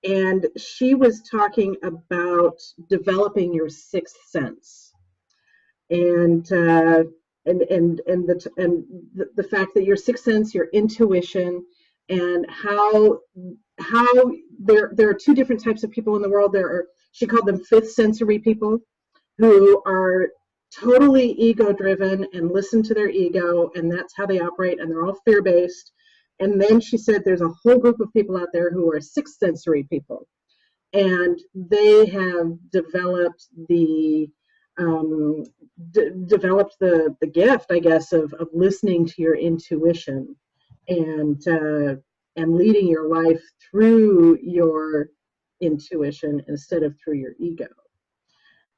And she was talking about developing your sixth sense, and the fact that your sixth sense, your intuition, and how there are two different types of people in the world. There are, she called them fifth sensory people, who are totally ego driven and listen to their ego, and that's how they operate, and they're all fear based. And then she said there's a whole group of people out there who are sixth sensory people, and they have developed the gift, I guess, of listening to your intuition and leading your life through your intuition instead of through your ego.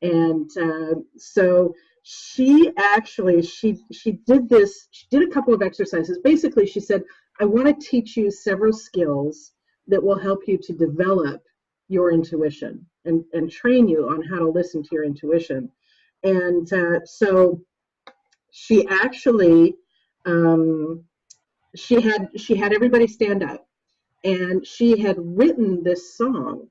And so she actually, she did this, she did a couple of exercises. Basically, she said, I want to teach you several skills that will help you to develop your intuition and train you on how to listen to your intuition. And so she actually, she had everybody stand up, and she had written this song,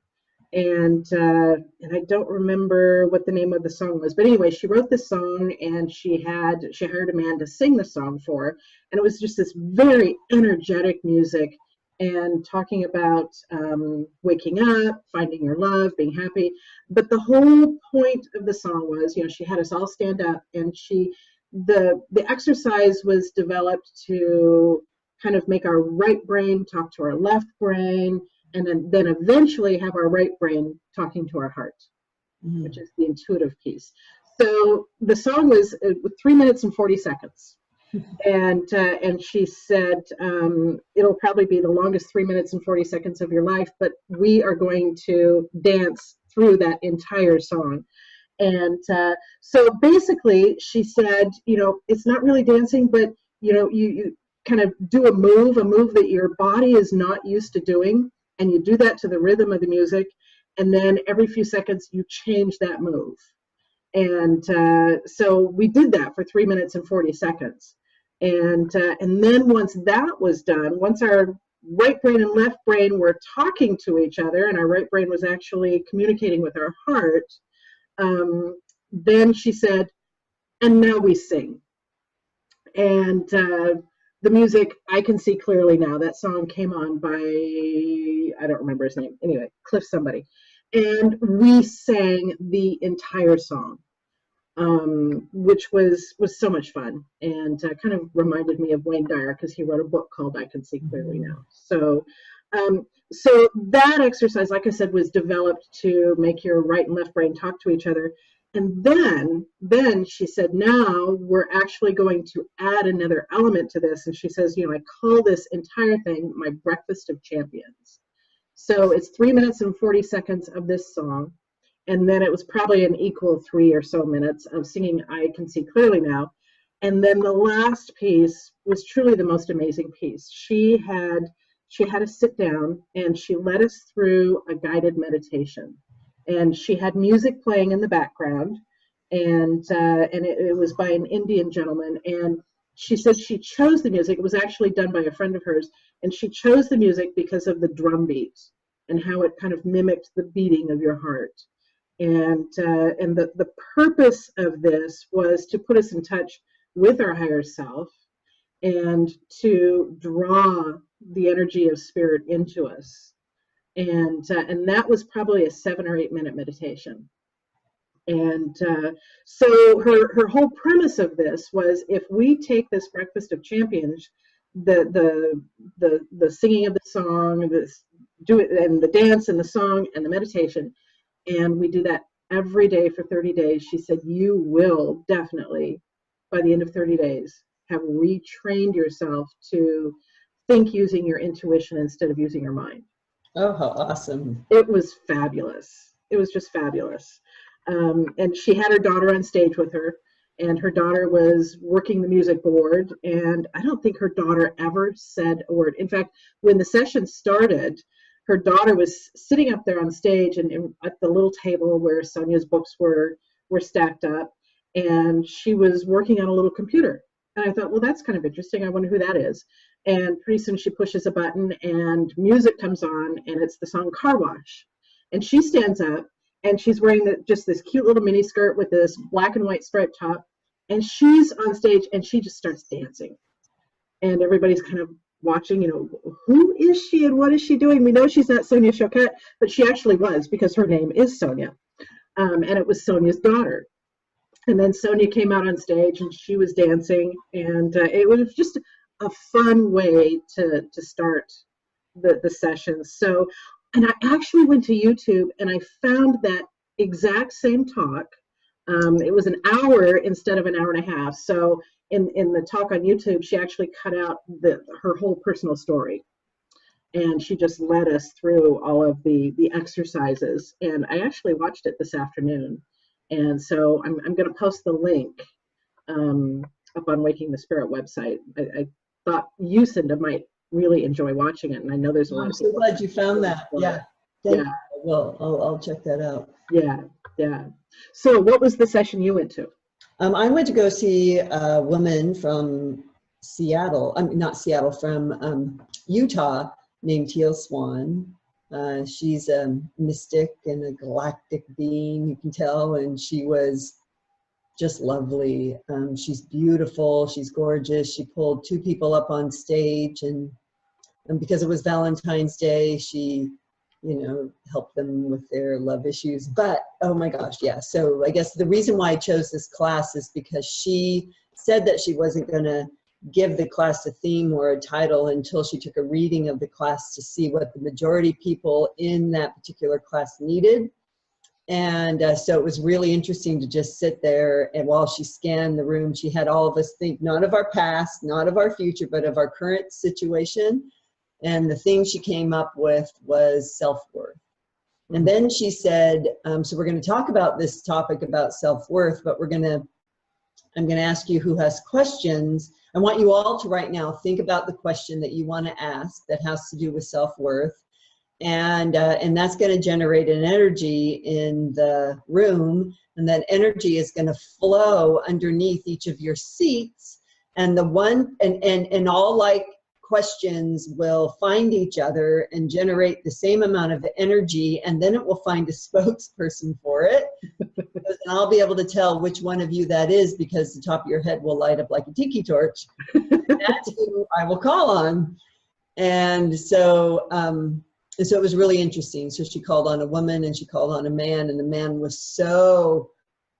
and I don't remember what the name of the song was, but anyway, she wrote this song, and she hired a man to sing the song for her, and it was just this very energetic music, and talking about waking up, finding your love, being happy. But the whole point of the song was, she had us all stand up, and the exercise was developed to kind of make our right brain talk to our left brain, and then eventually have our right brain talking to our heart, which is the intuitive piece. So the song was 3 minutes and 40 seconds. And she said, it'll probably be the longest 3 minutes and 40 seconds of your life, but we are going to dance through that entire song. And so basically she said, it's not really dancing, but you kind of do a move that your body is not used to doing, and you do that to the rhythm of the music, and then every few seconds you change that move. And so we did that for 3 minutes and 40 seconds. And then once that was done, once our right brain and left brain were talking to each other, and our right brain was actually communicating with our heart, then she said, and now we sing. And the music, I Can See Clearly Now, that song came on by, I don't remember his name, anyway, Cliff somebody. And we sang the entire song, which was so much fun, and kind of reminded me of Wayne Dyer, because he wrote a book called I Can See Clearly Now. So so that exercise, like I said, was developed to make your right and left brain talk to each other. And then she said, now we're actually going to add another element to this. And she says, I call this entire thing my Breakfast of Champions. So it's 3 minutes and 40 seconds of this song. And then it was probably an equal 3 or so minutes of singing I Can See Clearly Now. And then the last piece was truly the most amazing piece. She had us sit down, and she led us through a guided meditation. And she had music playing in the background, and it was by an Indian gentleman. And she said she chose the music. It was actually done by a friend of hers, and she chose the music because of the drum beat and how it kind of mimicked the beating of your heart. And the purpose of this was to put us in touch with our higher self, and to draw the energy of spirit into us. And that was probably a 7 or 8 minute meditation. And so her whole premise of this was, if we take this Breakfast of Champions, the singing of the song, and the dance and the song and the meditation, and we do that every day for 30 days, she said, you will definitely, by the end of 30 days, have retrained yourself to think using your intuition instead of using your mind. Oh, how awesome. It was fabulous. It was just fabulous. And she had her daughter on stage with her, and her daughter was working the music board, and I don't think her daughter ever said a word. In fact, when the session started, her daughter was sitting up there on stage, and at the little table where Sonia's books were stacked up, and she was working on a little computer. And I thought, well, that's kind of interesting. I wonder who that is. And pretty soon she pushes a button, and music comes on, and it's the song Car Wash. And she stands up, and she's wearing just this cute little mini skirt with this black and white striped top. And she's on stage, and she just starts dancing. And everybody's kind of watching, who is she and what is she doing? We know she's not Sonia Choquette, but she actually was, because her name is Sonia. And it was Sonia's daughter. And then Sonia came out on stage, and she was dancing, and it was just a fun way to start the sessions. So, and I actually went to YouTube, and I found that exact same talk. It was an hour instead of an hour and a half. So in the talk on YouTube, she actually cut out her whole personal story, and she just led us through all of the exercises. And I actually watched it this afternoon. And so I'm going to post the link up on Waking the Spirit website. I thought you, Cinda, might really enjoy watching it, and I know there's a lot of people. I'm so glad you found that. Yeah. Yeah. Well, I'll check that out. Yeah. So what was the session you went to? I went to go see a woman from Seattle, I mean, not Seattle, from Utah, named Teal Swan. She's a mystic and a galactic being, you can tell, and she was just lovely. She's beautiful, she's gorgeous. She pulled 2 people up on stage, and because it was Valentine's Day, she, you know, help them with their love issues. But, oh my gosh, yeah. So I guess the reason why I chose this class is because she said that she wasn't going to give the class a theme or a title until she took a reading of the class to see what the majority people in that particular class needed. And so it was really interesting to just sit there, and while she scanned the room, she had all of us think not of our past, not of our future, but of our current situation. And the thing she came up with was self-worth. And then she said, so we're going to talk about this topic about self-worth, but I'm going to ask you who has questions. I want you all to right now think about the question that you want to ask that has to do with self-worth. And that's going to generate an energy in the room, and that energy is going to flow underneath each of your seats. And the one, and all like questions will find each other and generate the same amount of energy, and then it will find a spokesperson for it. And I'll be able to tell which one of you that is, because the top of your head will light up like a tiki torch. That's who I will call on. And so it was really interesting. So she called on a woman and she called on a man, and the man was so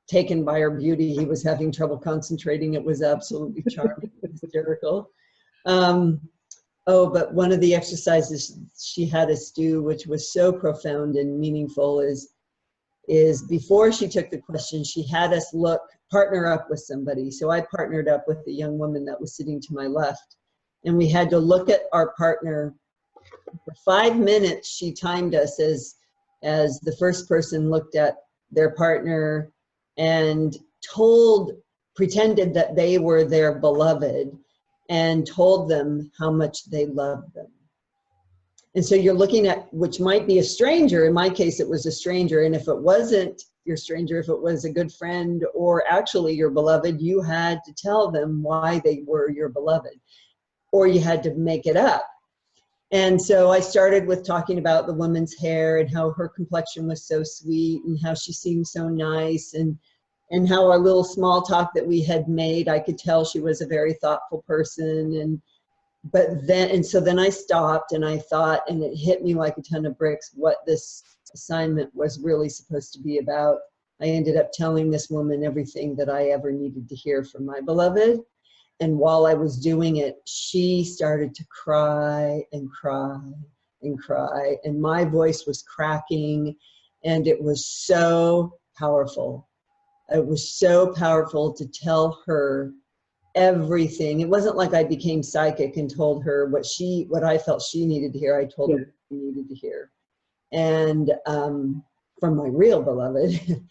taken by her beauty, he was having trouble concentrating. It was absolutely charming, hysterical. Oh, but one of the exercises she had us do, which was so profound and meaningful, is before she took the question, she had us partner up with somebody. So I partnered up with the young woman that was sitting to my left, and we had to look at our partner. For 5 minutes, she timed us as the first person looked at their partner and pretended that they were their beloved, and told them how much they loved them. And so you're looking at, which might be a stranger. In my case, it was a stranger. And if it wasn't your stranger, if it was a good friend or actually your beloved, you had to tell them why they were your beloved, or you had to make it up. And so I started with talking about the woman's hair and how her complexion was so sweet and how she seemed so nice, and how our little small talk that we had made, I could tell she was a very thoughtful person. So then I stopped and I thought, and it hit me like a ton of bricks, what this assignment was really supposed to be about. I ended up telling this woman everything that I ever needed to hear from my beloved. And while I was doing it, she started to cry and cry and cry, and my voice was cracking, and it was so powerful. It was so powerful to tell her everything. It wasn't like I became psychic and told her what I felt she needed to hear. I told her what she needed to hear, and from my real beloved.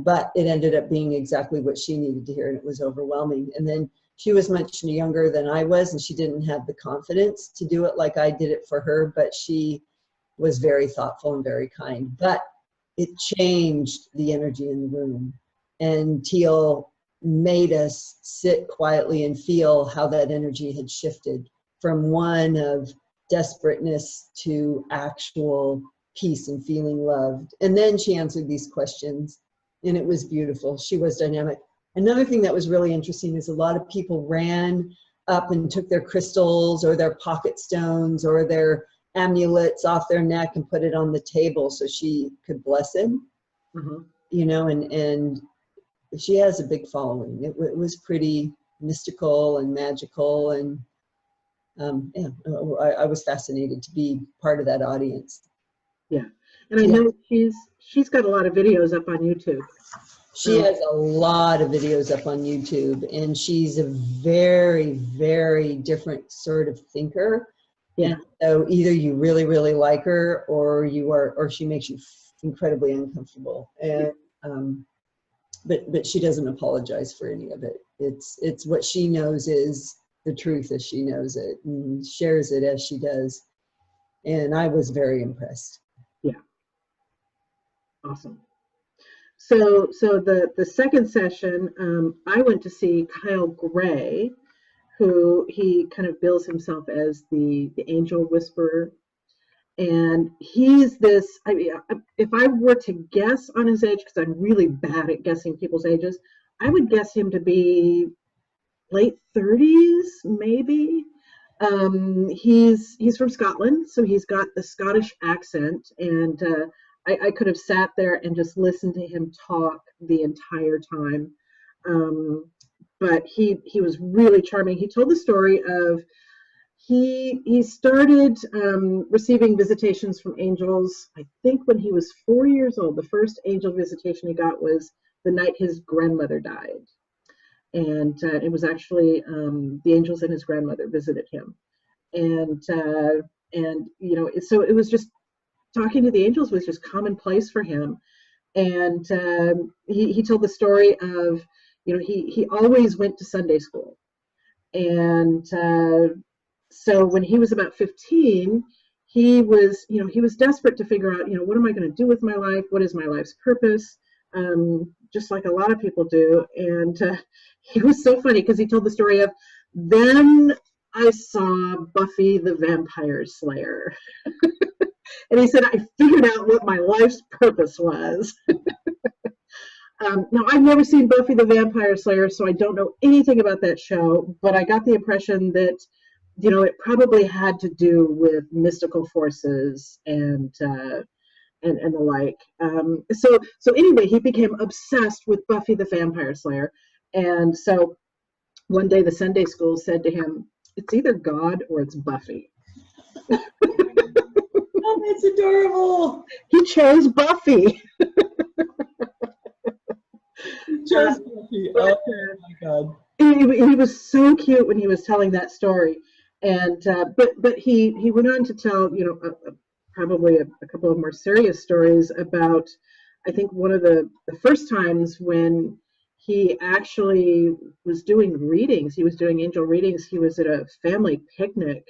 But it ended up being exactly what she needed to hear, and it was overwhelming. And then she was much younger than I was, and she didn't have the confidence to do it like I did it for her, but she was very thoughtful and very kind. But it changed the energy in the room. And Teal made us sit quietly and feel how that energy had shifted from one of desperateness to actual peace and feeling loved. And then she answered these questions, and it was beautiful. She was dynamic. Another thing that was really interesting is a lot of people ran up and took their crystals or their pocket stones or their amulets off their neck and put it on the table so she could bless it. Mm-hmm. You know, and she has a big following. It was pretty mystical and magical, and I was fascinated to be part of that audience. Yeah, and I know she's got a lot of videos up on YouTube. She has a lot of videos up on YouTube, and she's a very, very different sort of thinker. Yeah. And so either you really, really like her, or she makes you incredibly uncomfortable. And but she doesn't apologize for any of it. It's what she knows is the truth as she knows it, and shares it as she does. And I was very impressed. Yeah. Awesome. So the second session, I went to see Kyle Gray, who he kind of bills himself as the angel whisperer. And he's this, I mean, if I were to guess on his age, because I'm really bad at guessing people's ages, I would guess him to be late 30s, maybe. He's from Scotland, so he's got the Scottish accent, and I could have sat there and just listened to him talk the entire time. But he was really charming. He told the story of he started receiving visitations from angels, I think when he was 4 years old. The first angel visitation he got was the night his grandmother died. And it was actually the angels and his grandmother visited him. And you know, so it was just, talking to the angels was just commonplace for him. And he told the story of, you know, he always went to Sunday school. And so when he was about 15, he was, you know, he was desperate to figure out, you know, what am I going to do with my life? What is my life's purpose? Just like a lot of people do. And he was so funny because he told the story of, then I saw Buffy the Vampire Slayer. And he said, I figured out what my life's purpose was. Now, I've never seen Buffy the Vampire Slayer, so I don't know anything about that show, but I got the impression that, you know, it probably had to do with mystical forces and the like. So anyway, he became obsessed with Buffy the Vampire Slayer. And so one day the Sunday school said to him, it's either God or it's Buffy. Oh, that's adorable. He chose Buffy. He chose Buffy. Oh my God. He was so cute when he was telling that story. And but he went on to tell, you know, probably a couple of more serious stories about, I think one of the first times when he actually was doing readings, he was doing angel readings, he was at a family picnic.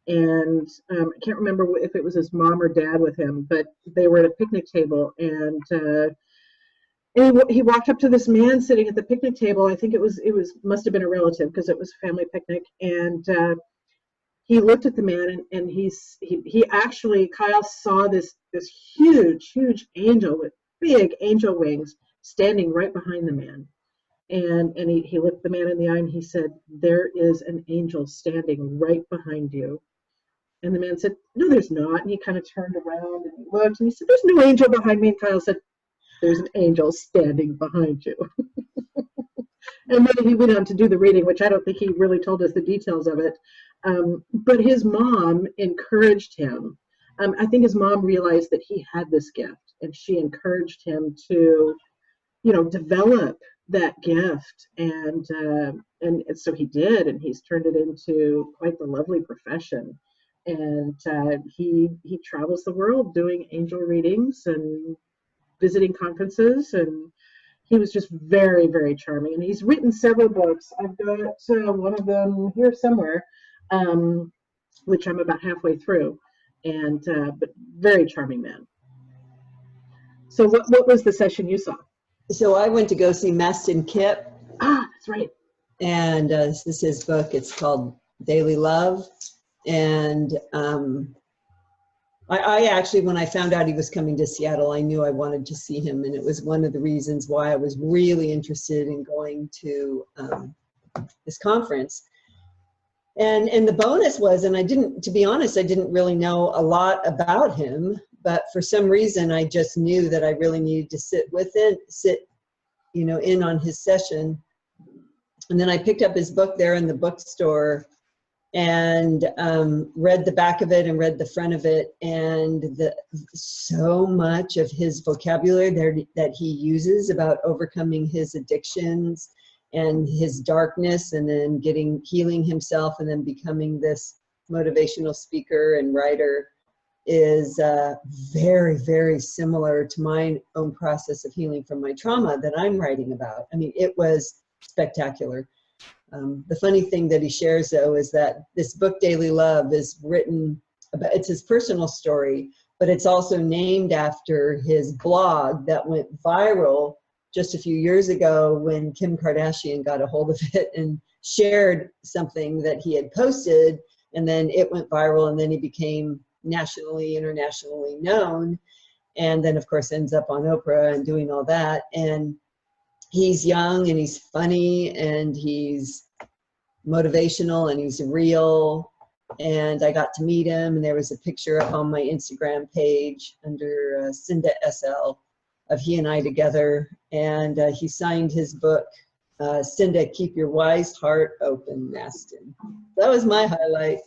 And I can't remember if it was his mom or dad with him, but they were at a picnic table, and he walked up to this man sitting at the picnic table. I think it must have been a relative because it was a family picnic. And he looked at the man, and he actually, Kyle saw this huge angel with big angel wings standing right behind the man. And he looked the man in the eye and he said, there is an angel standing right behind you. And the man said, no, there's not. And he kind of turned around and he looked and he said, there's no angel behind me. And Kyle said, there's an angel standing behind you. And then he went on to do the reading, which I don't think he really told us the details of it. But his mom encouraged him. I think his mom realized that he had this gift, and she encouraged him to, you know, develop that gift. And so he did, and he's turned it into quite the lovely profession. And he travels the world doing angel readings and visiting conferences, and he was just very, very charming. And he's written several books. I've got one of them here somewhere, which I'm about halfway through. And but very charming man. So what was the session you saw? So I went to go see Mastin Kipp. Ah, that's right. And this is his book. It's called Daily Love. And I actually, when I found out he was coming to Seattle, I knew I wanted to see him. And it was one of the reasons why I was really interested in going to this conference. And the bonus was, and I didn't, to be honest, I didn't really know a lot about him, but for some reason I just knew that I really needed to sit in on his session. And then I picked up his book there in the bookstore and read the back of it and read the front of it, and so much of his vocabulary there that he uses about overcoming his addictions and his darkness, and then healing himself, and then becoming this motivational speaker and writer is very, very similar to my own process of healing from my trauma that I'm writing about. I mean, it was spectacular. The funny thing that he shares, though, is that this book, Daily Love, is written it's his personal story, but it's also named after his blog that went viral just a few years ago when Kim Kardashian got a hold of it and shared something that he had posted, and then it went viral, and then he became nationally, internationally known, and then of course ends up on Oprah and doing all that. And he's young and he's funny and he's motivational and he's real. And I got to meet him, and there was a picture up on my Instagram page under Cinda SL of he and I together, and he signed his book, Cinda, Keep Your Wise Heart Open, Mastin. That was my highlight.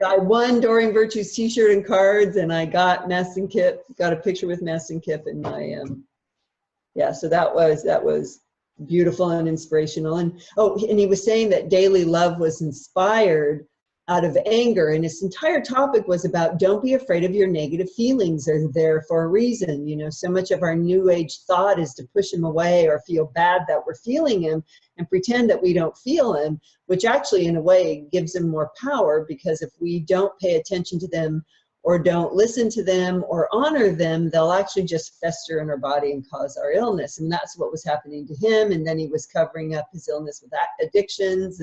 I won Doreen Virtue's t-shirt and cards, and I got Mastin Kip, got a picture with Mastin Kip in my, yeah, so that was beautiful and inspirational. And and he was saying that daily love was inspired out of anger, and his entire topic was about don't be afraid of your negative feelings. They're there for a reason. You know, so much of our new age thought is to push them away or feel bad that we're feeling them and pretend that we don't feel them, which actually in a way gives them more power, because if we don't pay attention to them or don't listen to them or honor them, they'll actually just fester in our body and cause our illness. And that's what was happening to him. And then he was covering up his illness with addictions.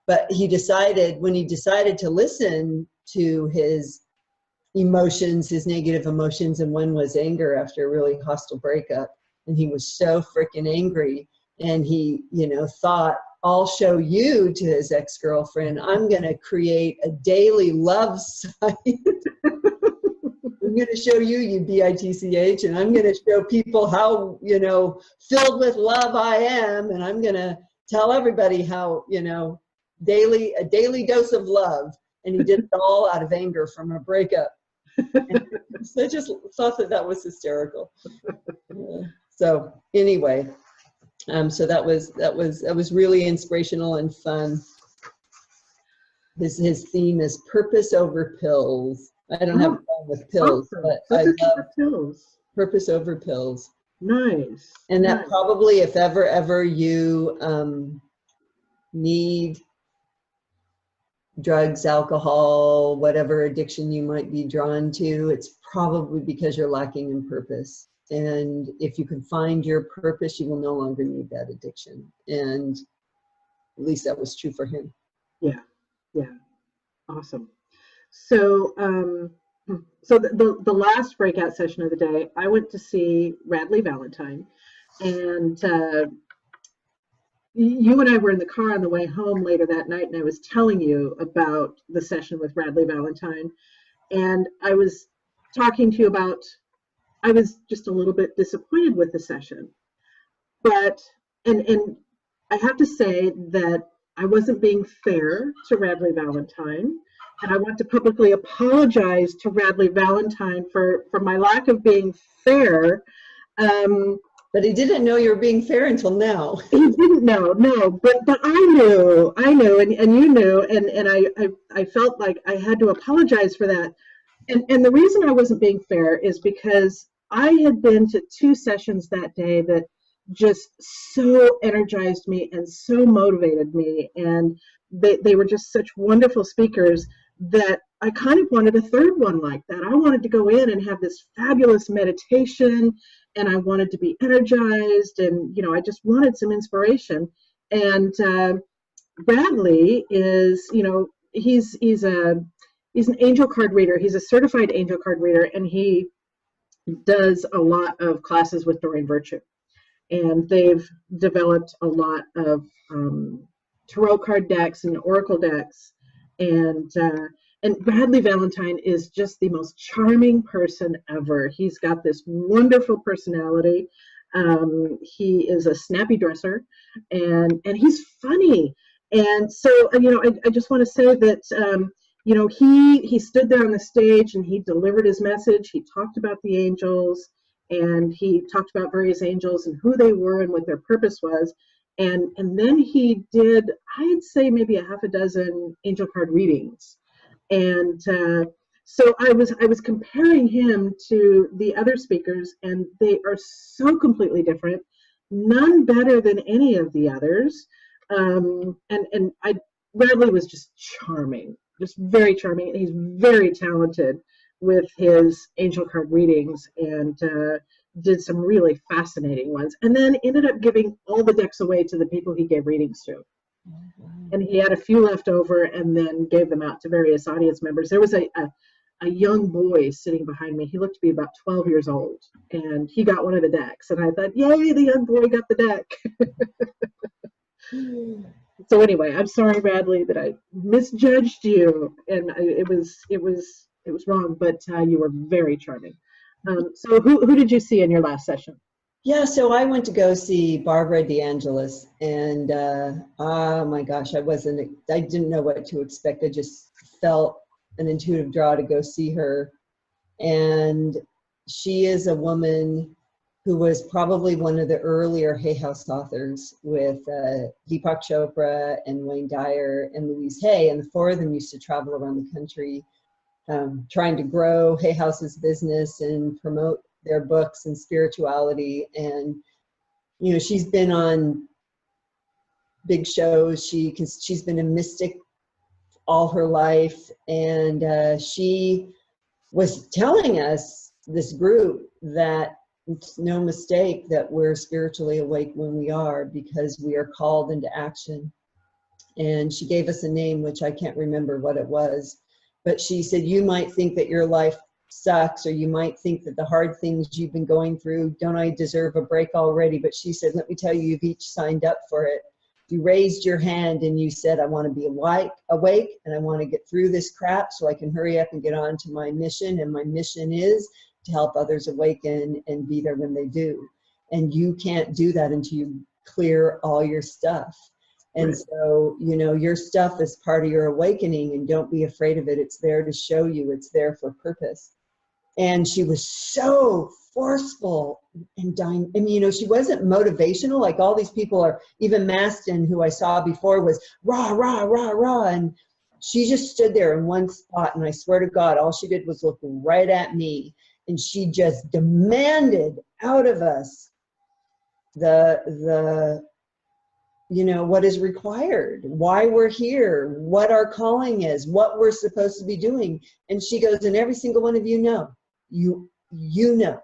But he decided, when he decided to listen to his emotions, his negative emotions, and one was anger after a really hostile breakup, and he was so freaking angry, and he, you know, thought, I'll show you, to his ex-girlfriend, I'm going to create a daily love site. I'm going to show you, you bitch, and I'm going to show people how, you know, filled with love I am, and I'm going to tell everybody how, you know, a daily dose of love. And he did it all out of anger from a breakup. So I just thought that was hysterical. So anyway, so that was really inspirational and fun. His theme is purpose over pills. I don't have a problem with pills, but I love pills. Purpose over pills. Nice. And that probably, if ever you need drugs, alcohol, whatever addiction you might be drawn to, it's probably because you're lacking in purpose. And if you can find your purpose, you will no longer need that addiction. And at least that was true for him. Yeah, yeah, awesome. So, the last breakout session of the day, I went to see Radley Valentine, and you and I were in the car on the way home later that night, and I was telling you about the session with Radley Valentine, and I was talking to you about, I was just a little bit disappointed with the session, but, and I have to say that I wasn't being fair to Radley Valentine, and I want to publicly apologize to Radley Valentine for my lack of being fair. But he didn't know you were being fair until now. He didn't know, no, but I knew, and you knew, and I felt like I had to apologize for that. And the reason I wasn't being fair is because I had been to 2 sessions that day that just so energized me and so motivated me, and they were just such wonderful speakers that I kind of wanted a third one like that. I wanted to go in and have this fabulous meditation, and I wanted to be energized, and you know, I just wanted some inspiration. And Bradley is, you know, he's an angel card reader. He's a certified angel card reader, and he does a lot of classes with Doreen Virtue. And they've developed a lot of tarot card decks and oracle decks. And Bradley Valentine is just the most charming person ever. He's got this wonderful personality. He is a snappy dresser, and he's funny. And so, you know, I just want to say that, you know, he stood there on the stage and he delivered his message. He talked about the angels, and he talked about various angels and who they were and what their purpose was. And then he did, I'd say maybe a half a dozen angel card readings. And so I was comparing him to the other speakers, and they are so completely different, none better than any of the others. Bradley was just charming, just very charming. He's very talented with his angel card readings, and did some really fascinating ones, and then ended up giving all the decks away to the people he gave readings to. And he had a few left over and then gave them out to various audience members. There was a young boy sitting behind me. He looked to be about 12 years old, and he got one of the decks. And I thought, yay, the young boy got the deck. So anyway, I'm sorry, Bradley, that I misjudged you, and it was wrong, but you were very charming. So who did you see in your last session? Yeah, so I went to go see Barbara DeAngelis, and oh my gosh, I didn't know what to expect. I just felt an intuitive draw to go see her. And she is a woman who was probably one of the earlier Hay House authors, with Deepak Chopra and Wayne Dyer and Louise Hay, and the four of them used to travel around the country trying to grow Hay House's business and promote their books and spirituality. And you know, she's been on big shows. She's been a mystic all her life, and she was telling us, this group, that it's no mistake that we're spiritually awake when we are, because we are called into action. And she gave us a name, which I can't remember what it was, but she said, you might think that your life sucks, or you might think that the hard things you've been going through, don't I deserve a break already? But she said, let me tell you, you've each signed up for it. You raised your hand and you said, I want to be awake, and I want to get through this crap so I can hurry up and get on to my mission. And my mission is to help others awaken and be there when they do. And you can't do that until you clear all your stuff. And so, you know, your stuff is part of your awakening, and don't be afraid of it. It's there to show you. It's there for purpose. And she was so forceful and dying. I mean, you know, she wasn't motivational like all these people are. Even Maston, who I saw before, was rah, rah, rah, rah. And she just stood there in one spot. And I swear to God, all she did was look right at me. And she just demanded out of us the you know, what is required, why we're here, what our calling is, what we're supposed to be doing. And she goes, and every single one of you know, you know.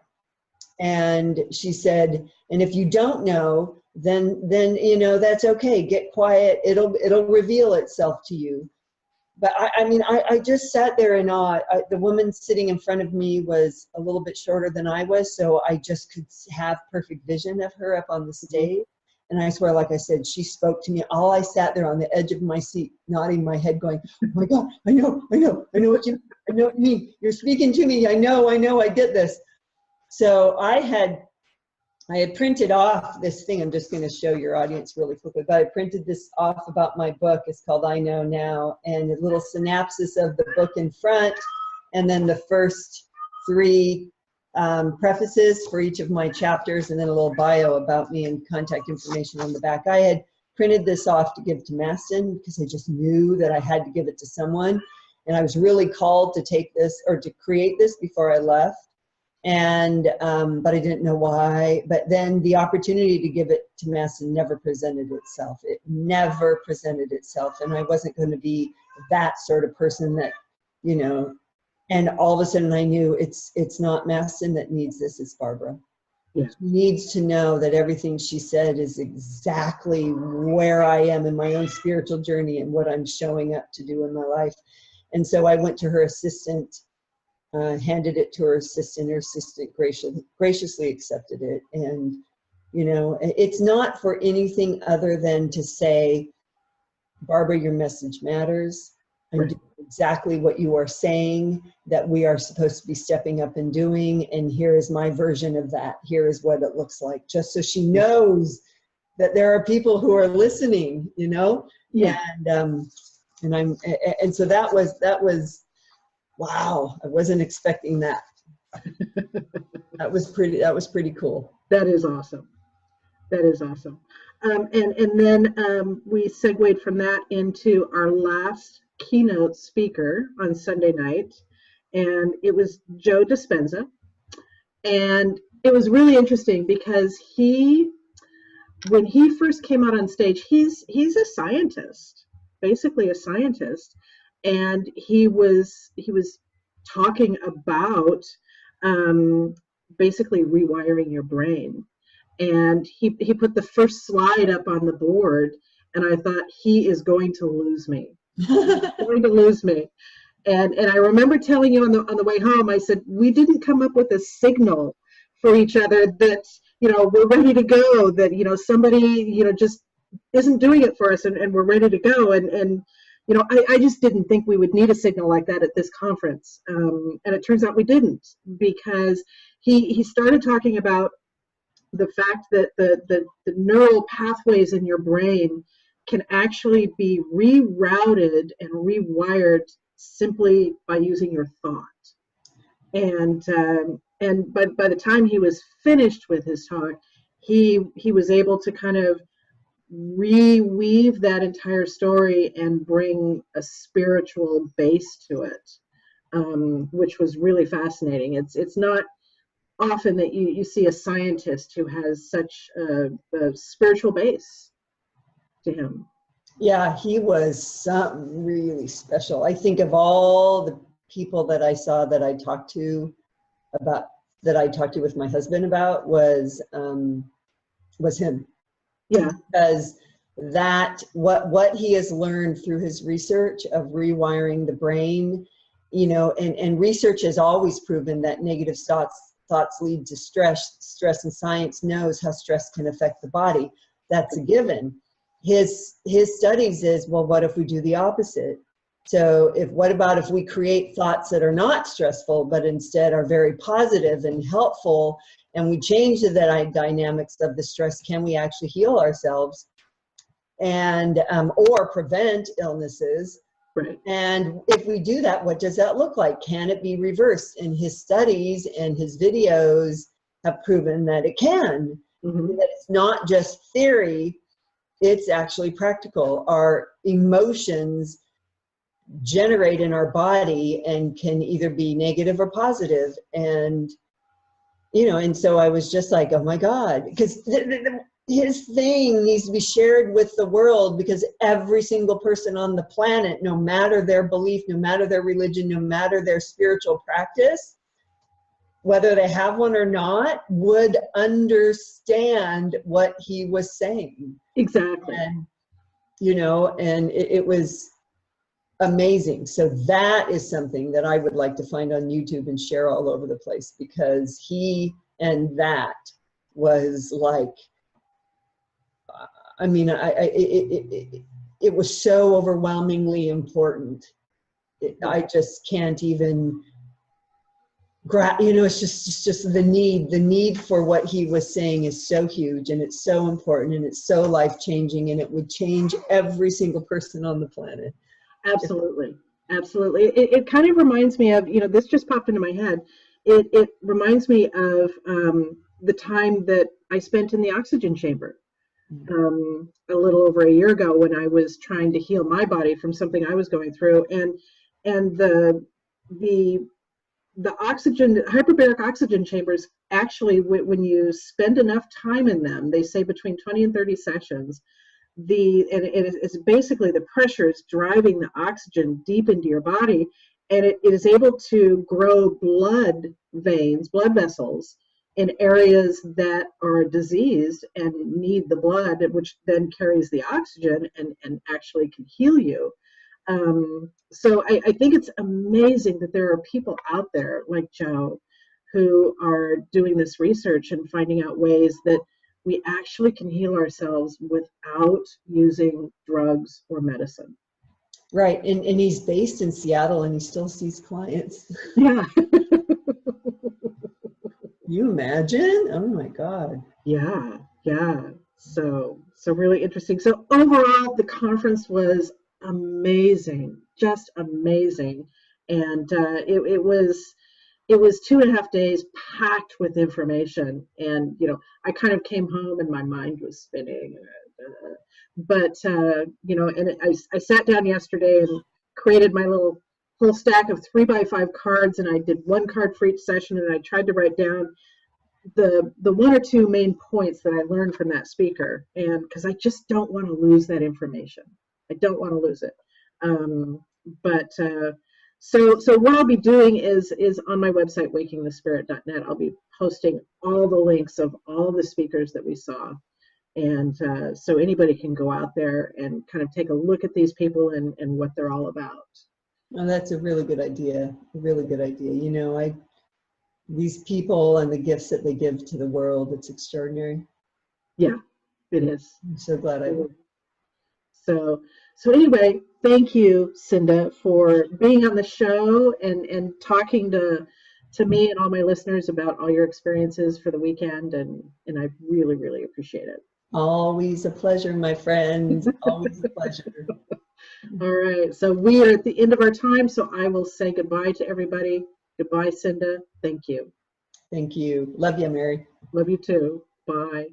And she said, and if you don't know, then you know, that's okay. Get quiet. It'll reveal itself to you. But I mean, I just sat there in awe. The woman sitting in front of me was a little bit shorter than I was, so I just could have perfect vision of her up on the stage. And I swear, like I said, she spoke to me. All I sat there on the edge of my seat, nodding my head, going, oh my God, I know what you mean. You're speaking to me. I know, I get this. So I had printed off this thing. I'm just going to show your audience really quickly, but I printed this off about my book. It's called I Know Now, and a little synopsis of the book in front, and then the first 3 prefaces for each of my chapters, and then a little bio about me and contact information on the back. I had printed this off to give to Maston because I just knew that I had to give it to someone, and I was really called to take this, or to create this, before I left. And but I didn't know why. But then the opportunity to give it to Maston never presented itself. It never presented itself, and I wasn't going to be that sort of person that, you know. And all of a sudden I knew it's not Maston that needs this, it's Barbara. Yeah. She needs to know that everything she said is exactly where I am in my own spiritual journey and what I'm showing up to do in my life. And so I went to her assistant, handed it to her assistant graciously accepted it. And, you know, it's not for anything other than to say, Barbara, your message matters. I'm doing exactly what you are saying that we are supposed to be stepping up and doing, and here is my version of that. Here is what it looks like, just so she knows that there are people who are listening, you know. Yeah. And so that was wow. I wasn't expecting that. That was pretty cool. That is awesome. That is awesome. And then we segued from that into our last keynote speaker on Sunday night, and it was Joe Dispenza. And it was really interesting because when he first came out on stage, he's a scientist, basically a scientist, and he was talking about basically rewiring your brain. And he put the first slide up on the board, and I thought, he is going to lose me. He's going to lose me. And I remember telling you on the way home, I said, we didn't come up with a signal for each other that, we're ready to go, that, somebody, just isn't doing it for us, and we're ready to go. And I just didn't think we would need a signal like that at this conference. And it turns out we didn't, because he started talking about the fact that the neural pathways in your brain can actually be rerouted and rewired simply by using your thought. And by the time he was finished with his talk, he was able to kind of reweave that entire story and bring a spiritual base to it, which was really fascinating. It's not often that you see a scientist who has such a spiritual base to him. Yeah, he was something really special. I think of all the people that I saw that I talked to with my husband about was him. Yeah. Because that what he has learned through his research of rewiring the brain, and research has always proven that negative thoughts lead to stress, and science knows how stress can affect the body. That's a given. His studies is, well, what if we do the opposite? So what about if we create thoughts that are not stressful, but instead are very positive and helpful, and we change the dynamics of the stress? Can we actually heal ourselves and or prevent illnesses? Right. And if we do that, what does that look like? Can it be reversed? And his studies and his videos have proven that it can. Mm-hmm. That it's not just theory, it's actually practical. Our emotions generate in our body and can either be negative or positive. And, and so I was just like, oh my God, because his thing needs to be shared with the world, because every single person on the planet, no matter their belief, no matter their religion, no matter their spiritual practice, whether they have one or not, would understand what he was saying. Exactly. And, and it was amazing. So that is something that I would like to find on YouTube and share all over the place, because that was like, I mean, it was so overwhelmingly important. I just can't even it's just the need for what he was saying is so huge, and it's so important, and it's so life-changing, and it would change every single person on the planet. Absolutely. Absolutely. It kind of reminds me of, this just popped into my head. It reminds me of the time that I spent in the oxygen chamber a little over a year ago, when I was trying to heal my body from something I was going through. And the hyperbaric oxygen chambers, actually, when you spend enough time in them, they say between 20 and 30 sessions, it's basically the pressure is driving the oxygen deep into your body, and it is able to grow blood vessels in areas that are diseased and need the blood, which then carries the oxygen and actually can heal you. So I think it's amazing that there are people out there like Joe who are doing this research and finding out ways that we actually can heal ourselves without using drugs or medicine. Right. And he's based in Seattle, and he still sees clients. Yeah. You imagine? Oh my God. Yeah. So really interesting. So overall, the conference was amazing, just amazing. And it was 2.5 days packed with information. And, I kind of came home and my mind was spinning. But, and I sat down yesterday and created my little whole stack of 3x5 cards, and I did one card for each session, and I tried to write down the one or two main points that I learned from that speaker, and because I just don't want to lose that information. I don't want to lose it. but so what I'll be doing is on my website, wakingthespirit.net, I'll be posting all the links of all the speakers that we saw. And so anybody can go out there and kind of take a look at these people and what they're all about. Oh, that's a really good idea. A really good idea. You know, these people and the gifts that they give to the world, it's extraordinary. Yeah, it is. I'm so glad I went. So anyway, thank you, Cinda, for being on the show and talking to me and all my listeners about all your experiences for the weekend, and I really, really appreciate it. Always a pleasure, my friend. Always a pleasure. All right, so we are at the end of our time, so I will say goodbye to everybody. Goodbye, Cinda. Thank you. Thank you. Love you, Mary. Love you too. Bye.